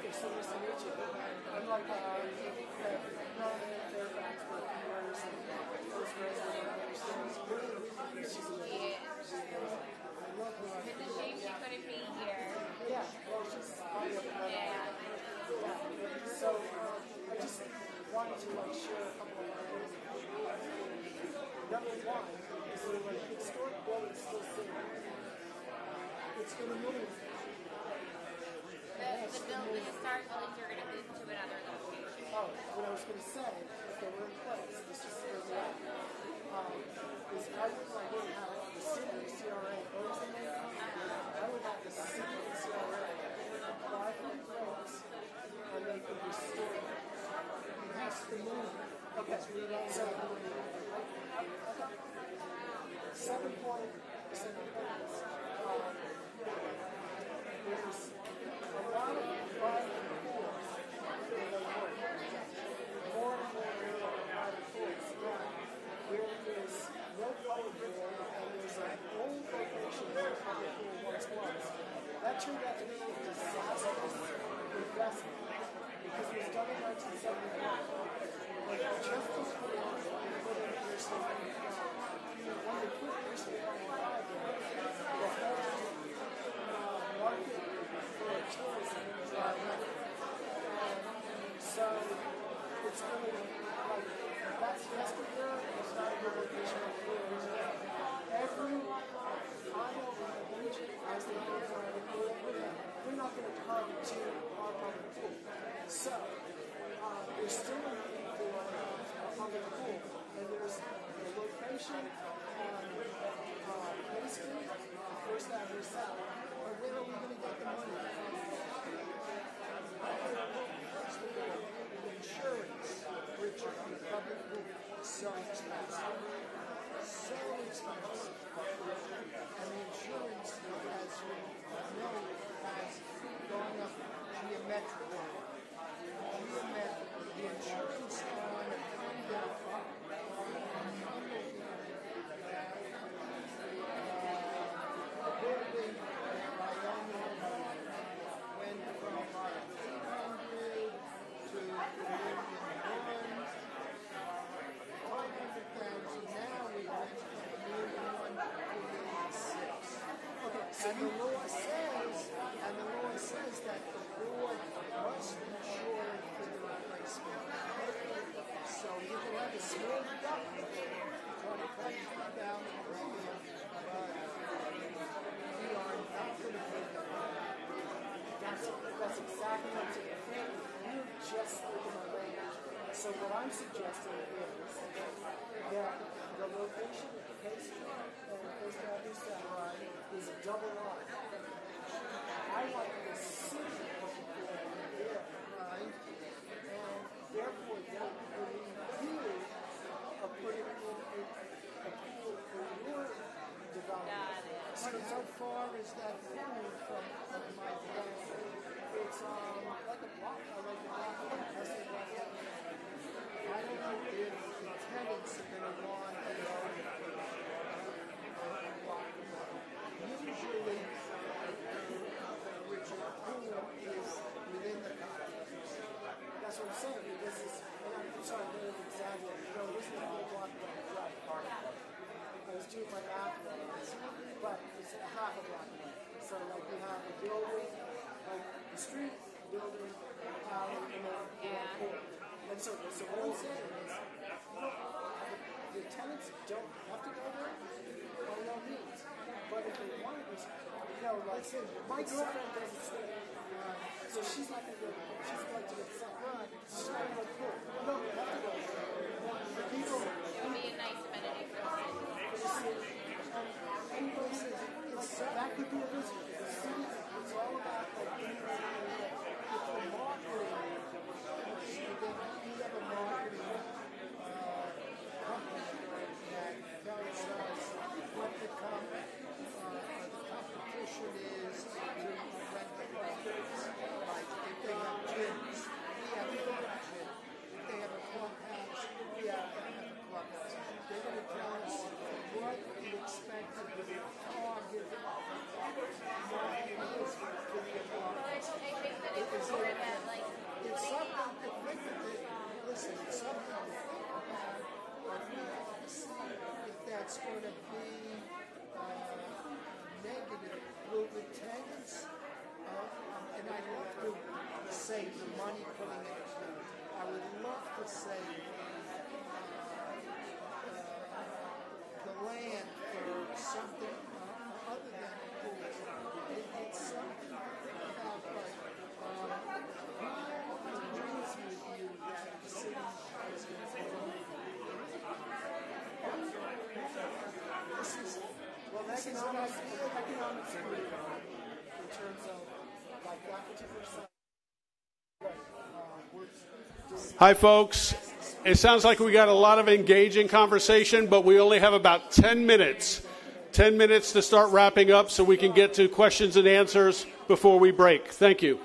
Okay, so nice to meet you. I'm like, grown in Fairfax for a few years, and post-graduate and other things. She's amazing. I love her. It's a shame she couldn't be here. Yeah, well, she's Yeah. So, I just wanted to like share a couple of ideas. Number one is that like the historic building's still sitting. It's going to move. The historic buildings are going to move to another location. Oh, what I was going to say, if they were in place, this is where we're at, is I would have the city CRA, what was the name? I would have the city CRA apply for the grants, and they could restore it. That's the move. Okay, so 7 point, there's a lot of private pools in the world. More and more private pools now, where there's no public pool and there's an old location where a public pool once was. That turned out to be a disastrous investment because it was done in 1971. Like just as put in University of when they put University of Illinois there, the whole market for tourism dried up. So it's really like that's yesterday. It's not a good location of pools. Every condo in the region has the private pool. They're not going to come to our public pool. So there's still a need for a public pool, and there's a location on Main Street, First Avenue South. But where are we going to get the money from? The insurance, Richard, on the public pool is so expensive. So expensive. And the insurance, as you know, has gone up geometrically. The insurance on a condo building went from 800 to $1,000,000. 500,000. Now we went from $1,100,000 to $1,600,000. Okay, and the law says that the board must insure for the replacement. So you can have a small deductible, $25,000 premium, but we are not going to pay the money. That's exactly what I'm saying. You're just thinking of range. So what I'm suggesting is that the location of the case and First Avenue South is a double line. I want the city of the pool there, right? And therefore, that will include a putting a pool for your development. So how far is that pool from my place? It's like a block. I like a block. I don't know if the tenants are going to want to know. Usually, which pool is within the complex. That's what I'm saying. This is, and I'm sorry, I'm going to exaggerate. No, this is a whole block of right. I was doing my math wrong, but it's a half a block. So, like, you have a building, like the street, building, alley, and then a pool. And so what I'm saying is, the tenants don't have to go there, by no means. But if they want to, like say, my girlfriend doesn't stay, so she's not going to go. She's going to get some. She's not going to go. No, they have to go. The people. It would be a nice amenity for the city. Anybody says that could be a business. The city, it's all about like it's a marketing. You have a marketing company that tells us what the competition is to rent the properties. Like if they have gyms, we have a gym. If they have a clubhouse, we have a clubhouse. They're going to tell us what you expect of the target market is for say the money putting it through. I would love to say the land for something other than a pool. It's something to think about, but who agrees with you that the city is going to go? This is economics in terms of like that particular site. Hi, folks. It sounds like we got a lot of engaging conversation, but we only have about 10 minutes. 10 minutes to start wrapping up so we can get to questions and answers before we break. Thank you.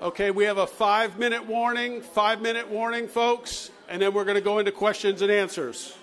Okay, we have a 5-minute warning, folks, and then we're going to go into questions and answers.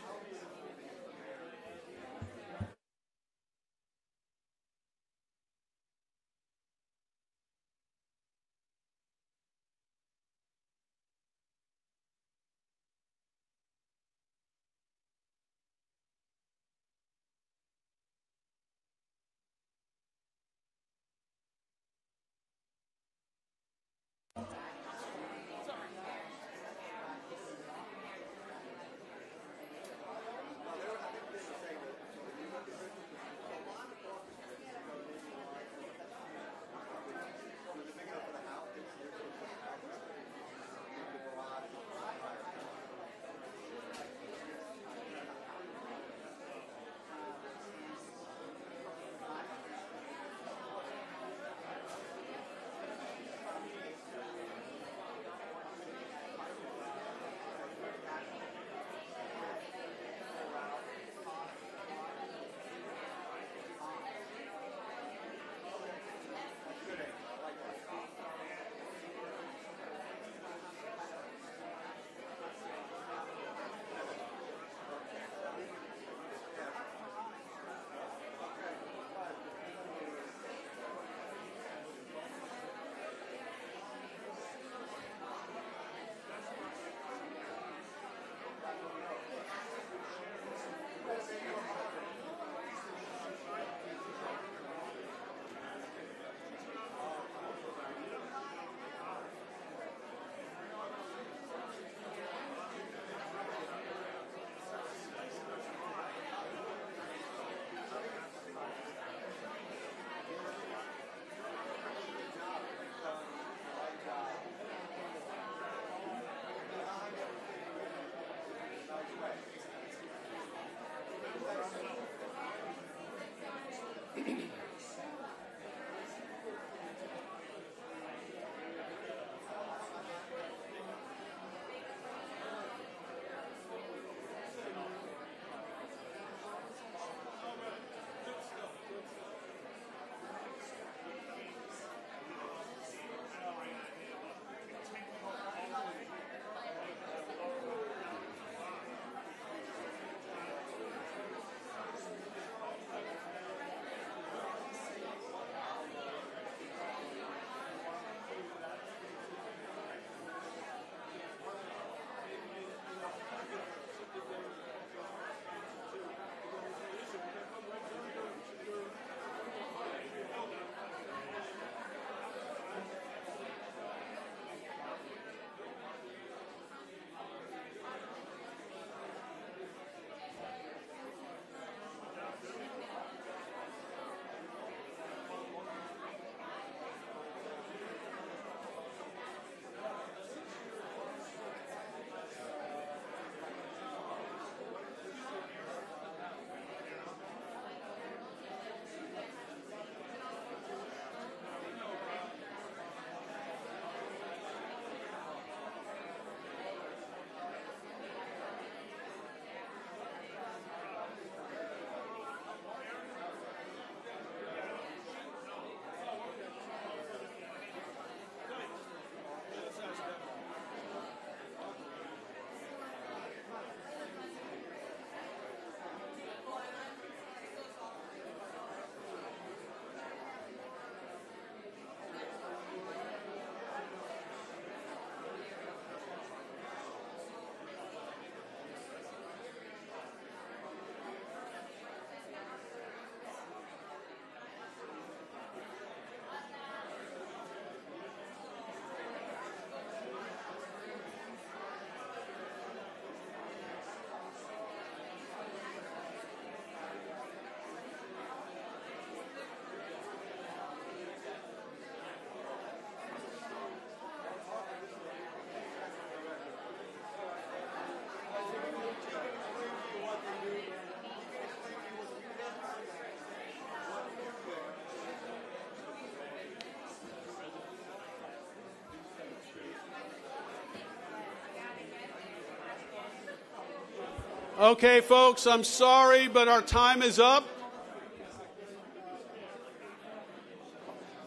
Okay, folks, I'm sorry, but our time is up.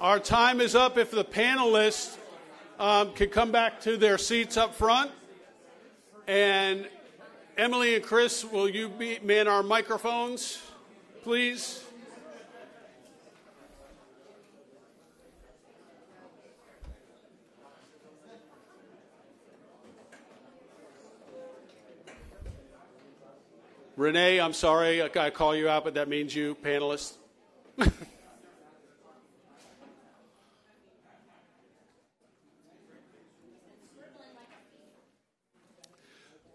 Our time is up. If the panelists can come back to their seats up front. And Emily and Chris, will you man our microphones, please? Renee, I'm sorry, I call you out, but that means you, panelists.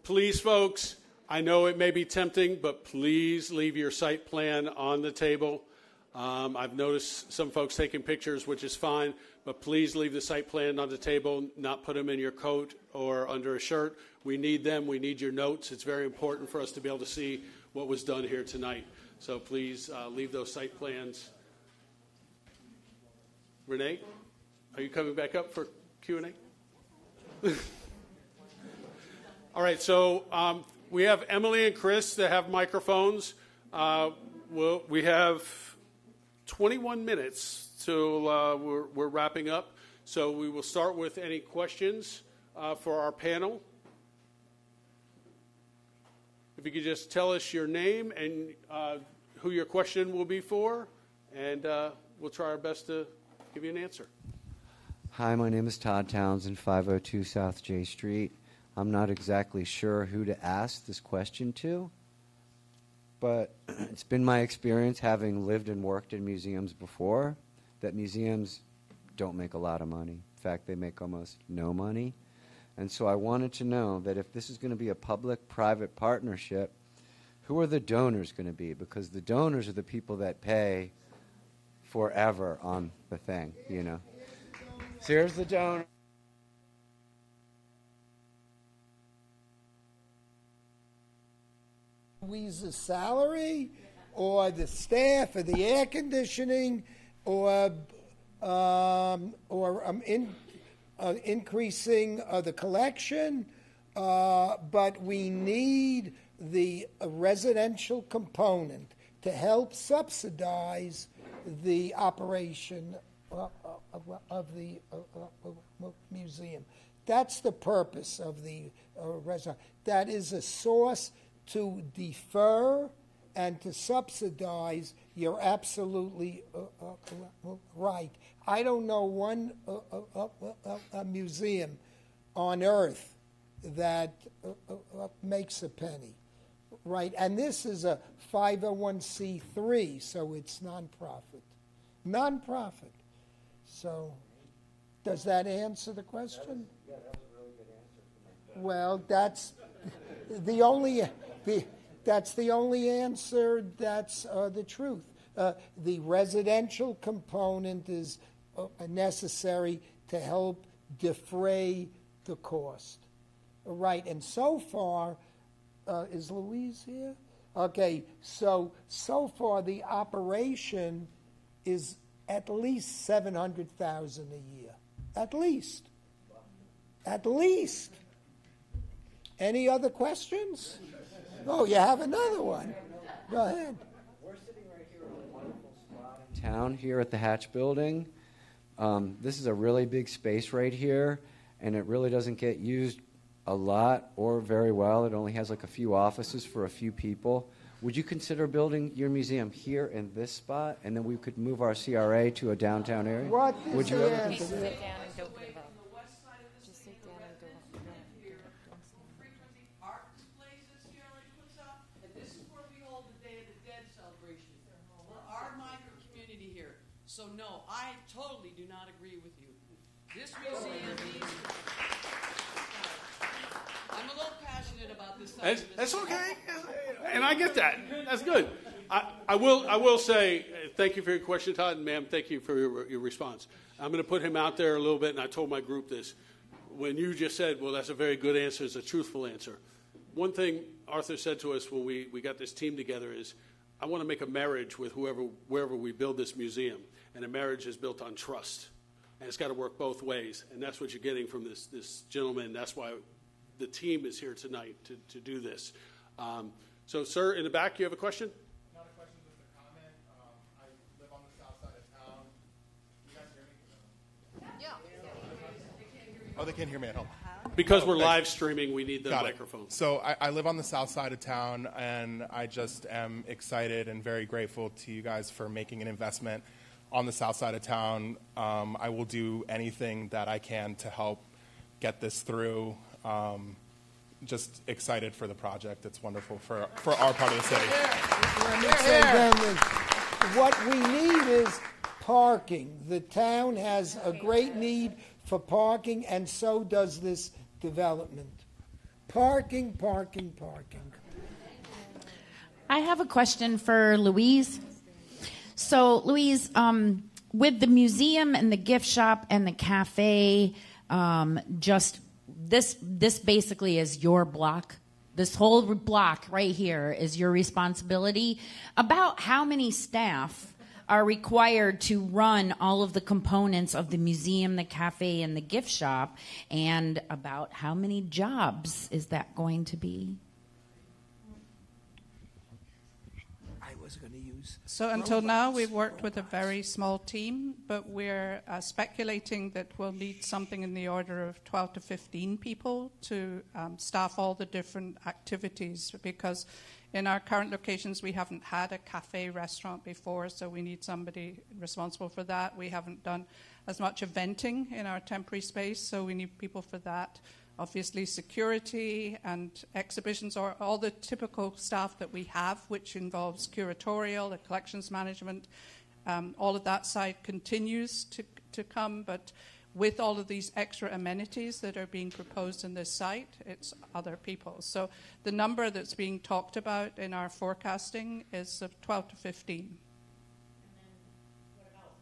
Please, folks, I know it may be tempting, but please leave your site plan on the table. I've noticed some folks taking pictures, which is fine, but please leave the site plan on the table, not put them in your coat or under a shirt. We need them. We need your notes. It's very important for us to be able to see what was done here tonight. So please leave those site plans. Renee, are you coming back up for Q&A? All right, so we have Emily and Chris that have microphones. We have 21 minutes till we're wrapping up. So we will start with any questions for our panel. If you could just tell us your name and who your question will be for, and we'll try our best to give you an answer. Hi, my name is Todd Townsend, 502 South J Street. I'm not exactly sure who to ask this question to, but it's been my experience, having lived and worked in museums before, that museums don't make a lot of money. In fact, they make almost no money. And so I wanted to know that if this is going to be a public-private partnership, who are the donors going to be? Because the donors are the people that pay forever on the thing, you know. So here's the donor. Louise's salary, or the staff, or the air conditioning, or increasing the collection, but we need the residential component to help subsidize the operation of the museum. That's the purpose of the restaurant. That is a source to defer and to subsidize. You're absolutely right. I don't know one museum on earth that makes a penny, right? And this is a 501c3, so it's nonprofit. Nonprofit. So, does that answer the question? Yeah, that was a really good answer for my question. Well, that's the only answer that's the truth. The residential component is necessary to help defray the cost. Right, and so far, is Louise here? Okay, so far the operation is at least $700,000 a year. At least. At least. Any other questions? Oh, you have another one. Go ahead. We're sitting right here in a wonderful spot in town here at the Hatch Building. This is a really big space right here, and it really doesn't get used a lot or very well. It only has like a few offices for a few people. Would you consider building your museum here in this spot, and then we could move our CRA to a downtown area? What is Would you the ever answer? consider Sit that? down and don't give up. Just sit down and don't frequently art displays this CRA puts up, and this is where we hold the Day of the Dead celebration. We're our migrant community here. So no, I totally do not agree with you. This museum needs I'm a little passionate about this subject. That's okay, and I get that. That's good. I will say thank you for your question, Todd, and ma'am, thank you for your response. I'm going to put him out there a little bit, and I told my group this. When you just said, well, that's a very good answer, it's a truthful answer. One thing Arthur said to us when we got this team together is, I want to make a marriage with wherever we build this museum, and a marriage is built on trust, and it's got to work both ways, and that's what you're getting from this gentleman. That's why the team is here tonight to do this. So, sir, in the back, you have a question? Not a question, just a comment. I live on the south side of town. You guys hear me? Yeah. Oh, they can't hear me at home. Because we're live streaming, we need the Got it. microphone. So I live on the south side of town, and I just am excited and very grateful to you guys for making an investment on the south side of town. I will do anything that I can to help get this through. Just excited for the project. It's wonderful for our part of the city. Let me say then that what we need is parking. The town has a great need for parking, and so does this development. Parking, parking, parking. I have a question for Louise. So, Louise, with the museum and the gift shop and the cafe, just this basically is your block. This whole block right here is your responsibility. About how many staff are required to run all of the components of the museum, the cafe, and the gift shop, and about how many jobs is that going to be? I was going to use. So until now, we've worked with a very small team, but we're speculating that we'll need something in the order of 12 to 15 people to staff all the different activities, because in our current locations, we haven't had a cafe restaurant before, so we need somebody responsible for that. We haven't done as much eventing in our temporary space, so we need people for that. Obviously, security and exhibitions are all the typical staff that we have, which involves curatorial, the collections management. All of that side continues to come, but with all of these extra amenities that are being proposed in this site, it's other people. So the number that's being talked about in our forecasting is of 12 to 15. And then what about,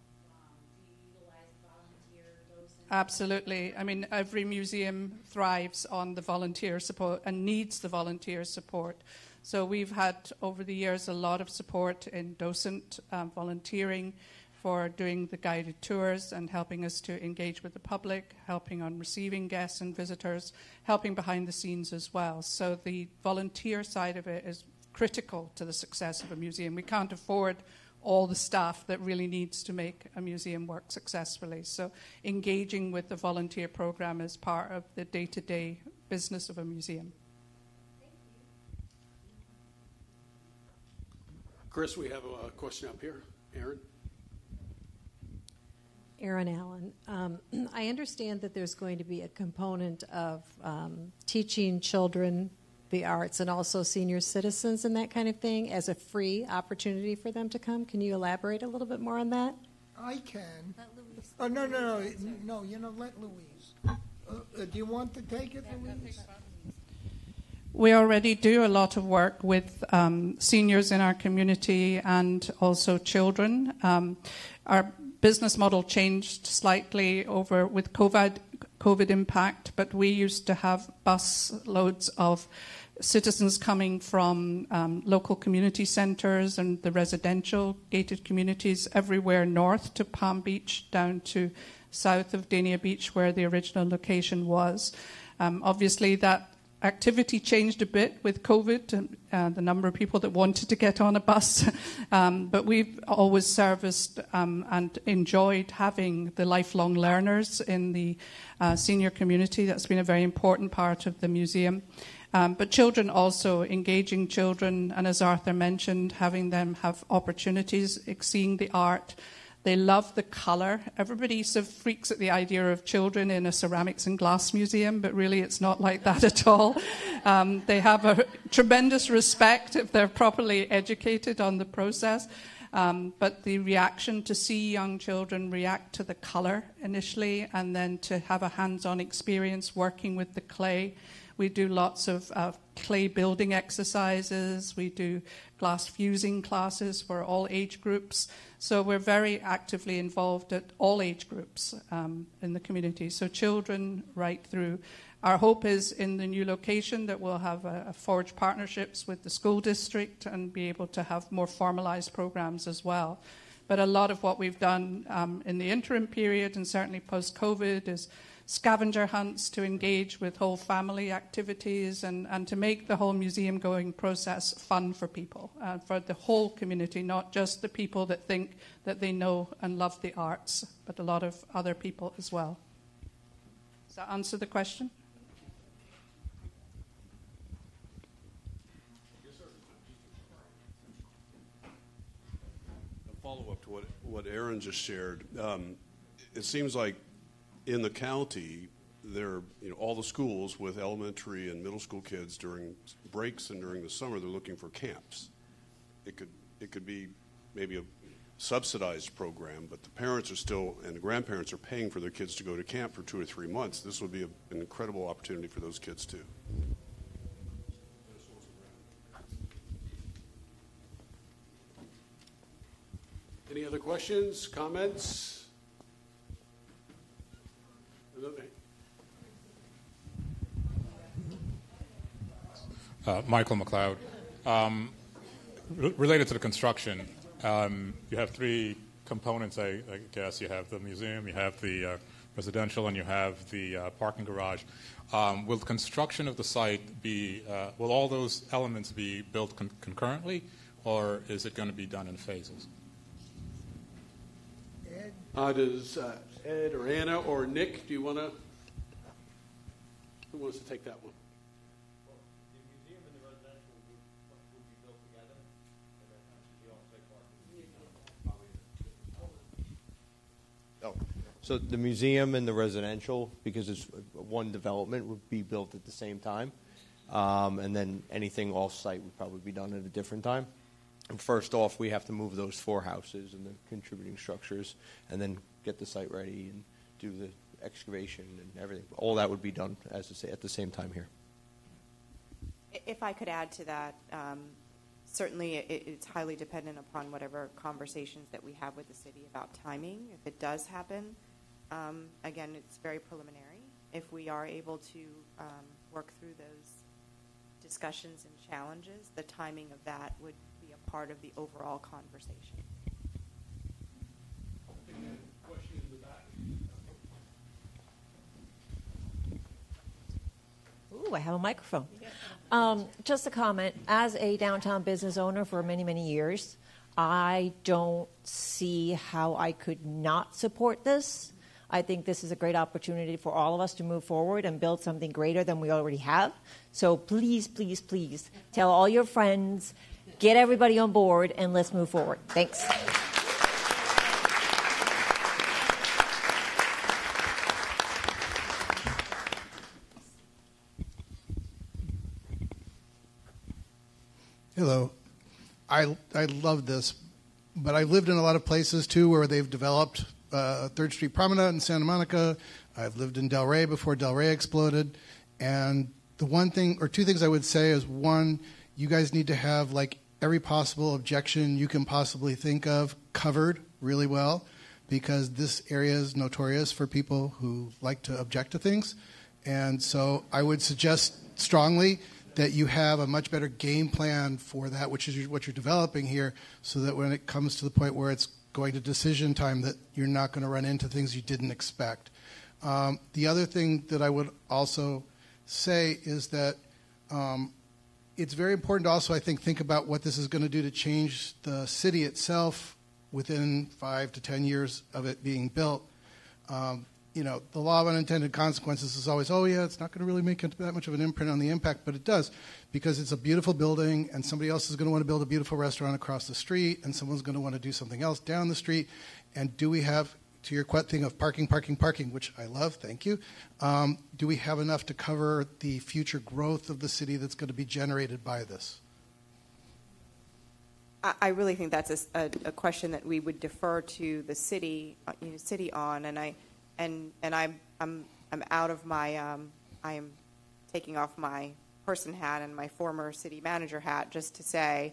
do you utilize volunteer docents? Absolutely. I mean, every museum thrives on the volunteer support and needs the volunteer support. So we've had, over the years, a lot of support in docent volunteering for doing the guided tours and helping us to engage with the public, helping on receiving guests and visitors, helping behind the scenes as well. So the volunteer side of it is critical to the success of a museum. We can't afford all the staff that really needs to make a museum work successfully. So engaging with the volunteer program is part of the day-to-day business of a museum. Chris, we have a question up here. Aaron? Aaron Allen. I understand that there's going to be a component of teaching children the arts and also senior citizens and that kind of thing as a free opportunity for them to come. Can you elaborate a little bit more on that? I can. Oh, no, let Louise. Do you want to take it, Louise? We already do a lot of work with seniors in our community and also children. Our business model changed slightly over with COVID impact, but we used to have bus loads of citizens coming from local community centres and the residential gated communities everywhere north to Palm Beach, down to south of Dania Beach, where the original location was. Obviously, that activity changed a bit with COVID, the number of people that wanted to get on a bus. But we've always serviced and enjoyed having the lifelong learners in the senior community. That's been a very important part of the museum. But children also, engaging children, and as Arthur mentioned, having them have opportunities, seeing the art. They love the colour. Everybody sort of freaks at the idea of children in a ceramics and glass museum, but really it's not like that at all. They have a tremendous respect if they're properly educated on the process. But the reaction to see young children react to the colour initially, and then to have a hands-on experience working with the clay. We do lots of clay building exercises. We do glass fusing classes for all age groups. So we're very actively involved at all age groups in the community. So children right through. Our hope is in the new location that we'll have forge partnerships with the school district and be able to have more formalized programs as well. But a lot of what we've done in the interim period, and certainly post-COVID, is scavenger hunts to engage with whole family activities and to make the whole museum going process fun for people, for the whole community, not just the people that think that they know and love the arts, but a lot of other people as well. Does that answer the question? A follow-up to what Aaron just shared. It seems like in the county, all the schools with elementary and middle school kids during breaks and during the summer, they're looking for camps. It could be maybe a subsidized program, but the parents are still, and the grandparents are paying for their kids to go to camp for 2 or 3 months. This would be an incredible opportunity for those kids too. Any other questions, comments? Michael McLeod. Related to the construction, you have 3 components, I guess. You have the museum, you have the residential, and you have the parking garage. Will the construction of the site be, will all those elements be built concurrently, or is it going to be done in phases? Does Ed or Anna or Nick, do you want to, who wants to take that one? So the museum and the residential, because it's one development, would be built at the same time. And then anything off-site would probably be done at a different time. And first off, we have to move those 4 houses and the contributing structures and then get the site ready and do the excavation and everything. All that would be done, as I say, at the same time here. If I could add to that, certainly it's highly dependent upon whatever conversations that we have with the city about timing. If it does happen, again, it's very preliminary. If we are able to work through those discussions and challenges, the timing of that would be a part of the overall conversation. Ooh, I have a microphone. Just a comment. As a downtown business owner for many, many years, I don't see how I could not support this. I think this is a great opportunity for all of us to move forward and build something greater than we already have. So please, please, please tell all your friends, get everybody on board, and let's move forward. Thanks. Hello. I love this, but I've lived in a lot of places, too, where they've developed 3rd Street Promenade in Santa Monica. I've lived in Del Rey before Del Rey exploded. And the one thing, or 2 things I would say is, one, you guys need to have, like, every possible objection you can possibly think of covered really well, because this area is notorious for people who like to object to things. And so I would suggest strongly that you have a much better game plan for that, which is what you're developing here, so that when it comes to the point where it's going to decision time, that you're not going to run into things you didn't expect. The other thing that I would also say is that it's very important to also, I think about what this is going to do to change the city itself within 5 to 10 years of it being built. The law of unintended consequences is always, it's not going to really make that much of an imprint on the impact, but it does, because it's a beautiful building, and somebody else is going to want to build a beautiful restaurant across the street, and someone's going to want to do something else down the street. And do we have, to your thing of parking, which I love, thank you, do we have enough to cover the future growth of the city that's going to be generated by this? I really think that's a question that we would defer to the city on, and I'm out of my I am taking off my person hat and my former city manager hat just to say,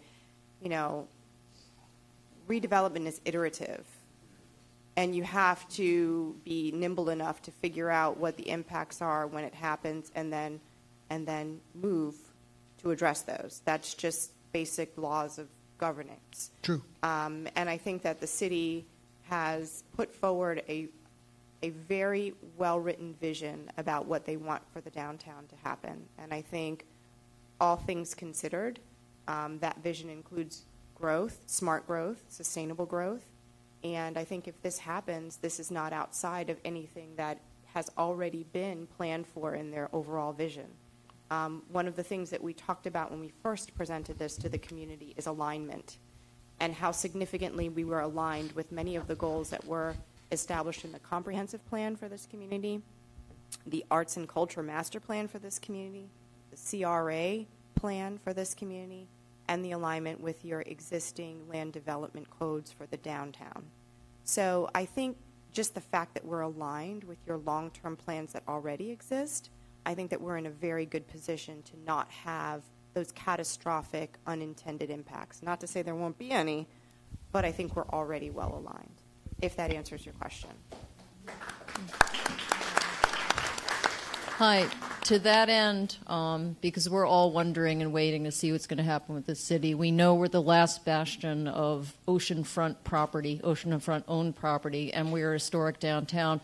redevelopment is iterative, and you have to be nimble enough to figure out what the impacts are when it happens, and then move to address those. That's just basic laws of governance. True. And I think that the city has put forward a very well-written vision about what they want for the downtown to happen. And I think, all things considered, that vision includes growth, smart growth, sustainable growth. And I think if this happens, this is not outside of anything that has already been planned for in their overall vision. One of the things that we talked about when we first presented this to the community is alignment, and how significantly we were aligned with many of the goals that were established in the comprehensive plan for this community, the arts and culture master plan for this community, the CRA plan for this community, and the alignment with your existing land development codes for the downtown. So I think just the fact that we're aligned with your long-term plans that already exist, I think that we're in a very good position to not have those catastrophic unintended impacts. Not to say there won't be any, but I think we're already well aligned, if that answers your question. Hi. To that end, because we're all wondering and waiting to see what's going to happen with the city, we know we're the last bastion of oceanfront property, oceanfront owned property, and we're a historic downtown.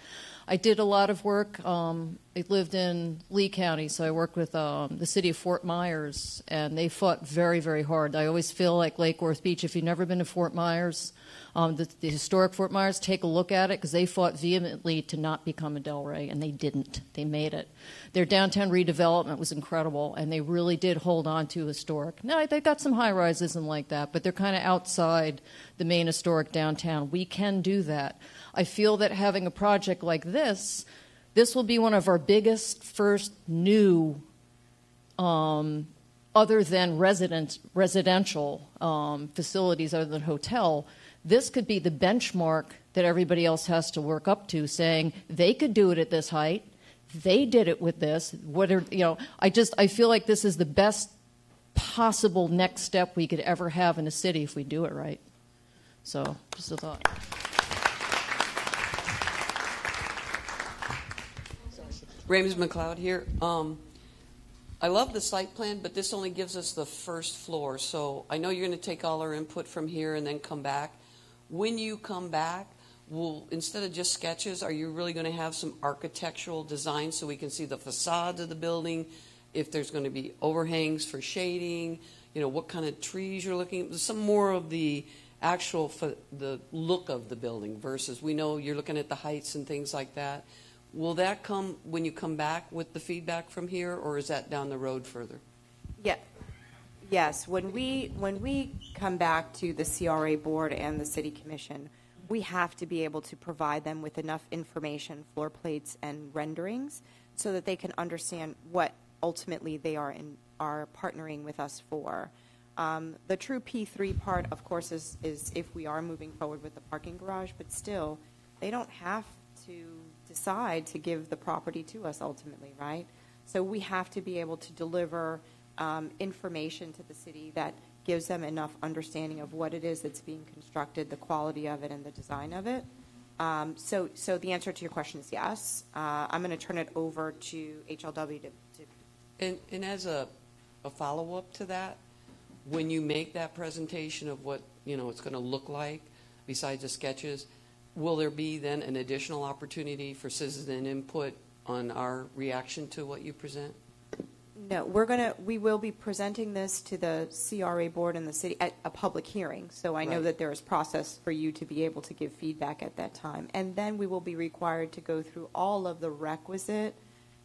I did a lot of work. I lived in Lee County, so I worked with the city of Fort Myers, and they fought very, very hard. I always feel like Lake Worth Beach. If you've never been to Fort Myers, the historic Fort Myers, take a look at it, because they fought vehemently to not become a Delray, and they didn't. They made it. Their downtown redevelopment was incredible, and they really did hold on to historic. Now, they've got some high-rises and like that, but they're kind of outside the main historic downtown. We can do that. I feel that having a project like this will be one of our biggest first new, other than residential facilities, other than hotel. This could be the benchmark that everybody else has to work up to, saying they could do it at this height. They did it with this. I feel like this is the best possible next step we could ever have in a city if we do it right. So, just a thought. Rames McLeod here. I love the site plan, but this only gives us the first floor. So I know you're going to take all our input from here and then come back. When you come back, instead of just sketches, are you really going to have some architectural design so we can see the facade of the building, if there's going to be overhangs for shading, what kind of trees you're looking at, some more of the actual the look of the building versus we know you're looking at the heights and things like that. Will that come when you come back with the feedback from here, or is that down the road further? Yeah. Yes. When we come back to the CRA board and the city commission, we have to be able to provide them with enough information, floor plates and renderings, so that they can understand what ultimately they are partnering with us for. The true P3 part, of course, is if we are moving forward with the parking garage, but still, they don't have to decide to give the property to us ultimately, right? So we have to be able to deliver information to the city that gives them enough understanding of what it is that's being constructed, the quality of it, and the design of it. So the answer to your question is yes. I'm going to turn it over to HLW to And as a follow-up to that, when you make that presentation of what it's going to look like, besides the sketches, will there be then an additional opportunity for citizen input on our reaction to what you present? No, we will be presenting this to the CRA board and the city at a public hearing. So I know that there is process for you to be able to give feedback at that time. And then we will be required to go through all of the requisite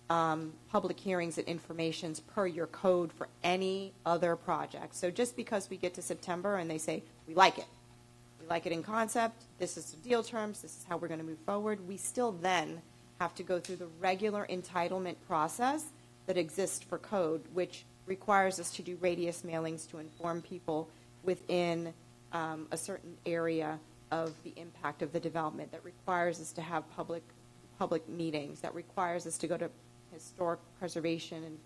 public hearings and informations per your code for any other project. So just because we get to September and they say, we like it in concept, this is the deal terms, this is how we're going to move forward, we still then have to go through the regular entitlement process that exists for code, which requires us to do radius mailings to inform people within a certain area of the impact of the development, that requires us to have public meetings, that requires us to go to historic preservation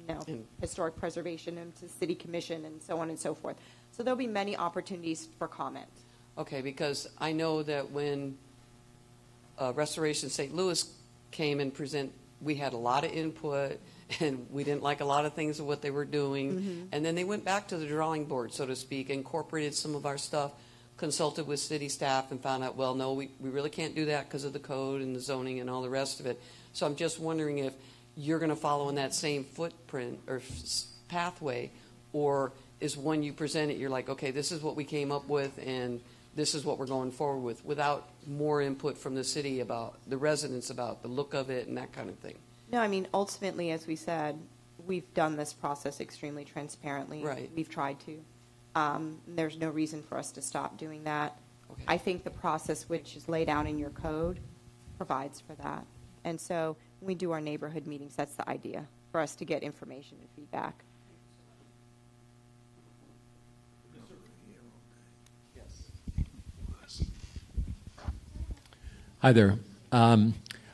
and to city commission and so on and so forth. So there'll be many opportunities for comment. Okay, because I know that when Restoration St. Louis came and we had a lot of input, and we didn't like a lot of things of what they were doing. Mm-hmm. And then they went back to the drawing board, so to speak, incorporated some of our stuff, consulted with city staff, and found out, well, no, we really can't do that because of the code and the zoning and all the rest of it. So I'm just wondering if you're going to follow in that same footprint or pathway, or is when you present it, you're like, okay, this is what we came up with, and this is what we're going forward with, without more input from the city about the residents, about the look of it and that kind of thing. No, I mean, ultimately, as we said, we've done this process extremely transparently. Right. We've tried to. There's no reason for us to stop doing that. Okay. I think the process which is laid out in your code provides for that. And so when we do our neighborhood meetings, that's the idea, for us to get information and feedback. Hi there. I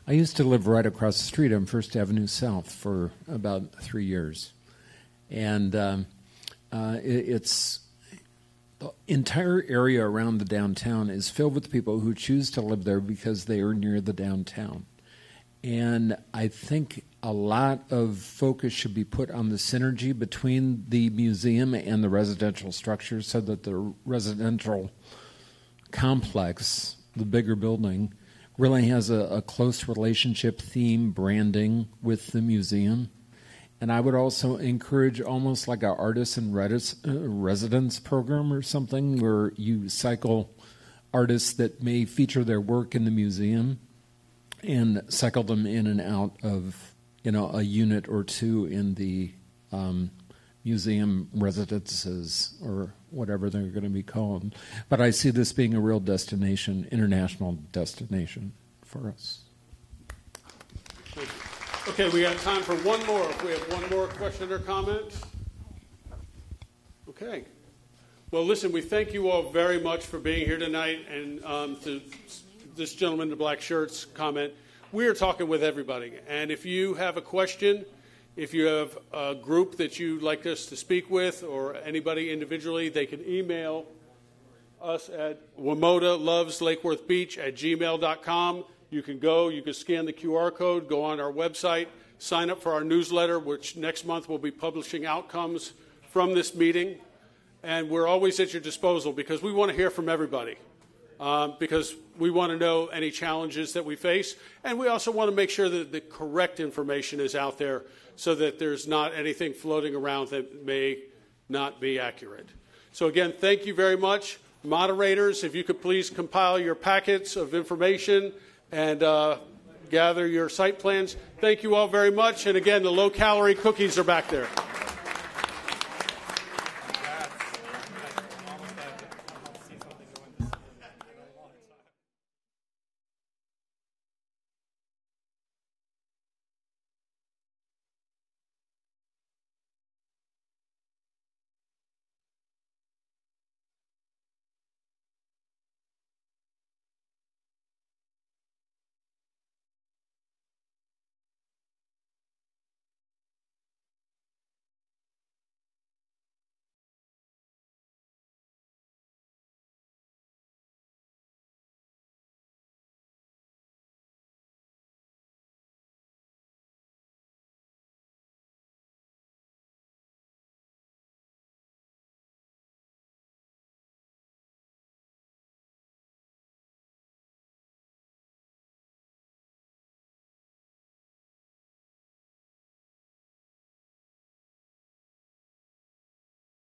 used to live right across the street on First Avenue South for about 3 years. And it's the entire area around the downtown is filled with people who choose to live there because they are near the downtown. And I think a lot of focus should be put on the synergy between the museum and the residential structure so that the residential complex, the bigger building, really has a close relationship, theme, branding with the museum. And I would also encourage almost like an artist and residence program or something where you cycle artists that may feature their work in the museum and cycle them in and out of, a unit or two in the museum residences or whatever they're going to be called. But I see this being a real destination, international destination for us. Okay, we have time for one more. If we have one more question or comment. Okay. Well, listen, we thank you all very much for being here tonight. And to this gentleman in the black shirts comment, we are talking with everybody. And if you have a question, if you have a group that you'd like us to speak with or anybody individually, they can email us at WMODA@gmail.com. You can scan the QR code, go on our website, sign up for our newsletter, which next month will be publishing outcomes from this meeting. And we're always at your disposal because we want to hear from everybody. Because we want to know any challenges that we face. And we also want to make sure that the correct information is out there so that there's not anything floating around that may not be accurate. So again, thank you very much. Moderators, if you could please compile your packets of information and gather your site plans. Thank you all very much. And again, the low-calorie cookies are back there.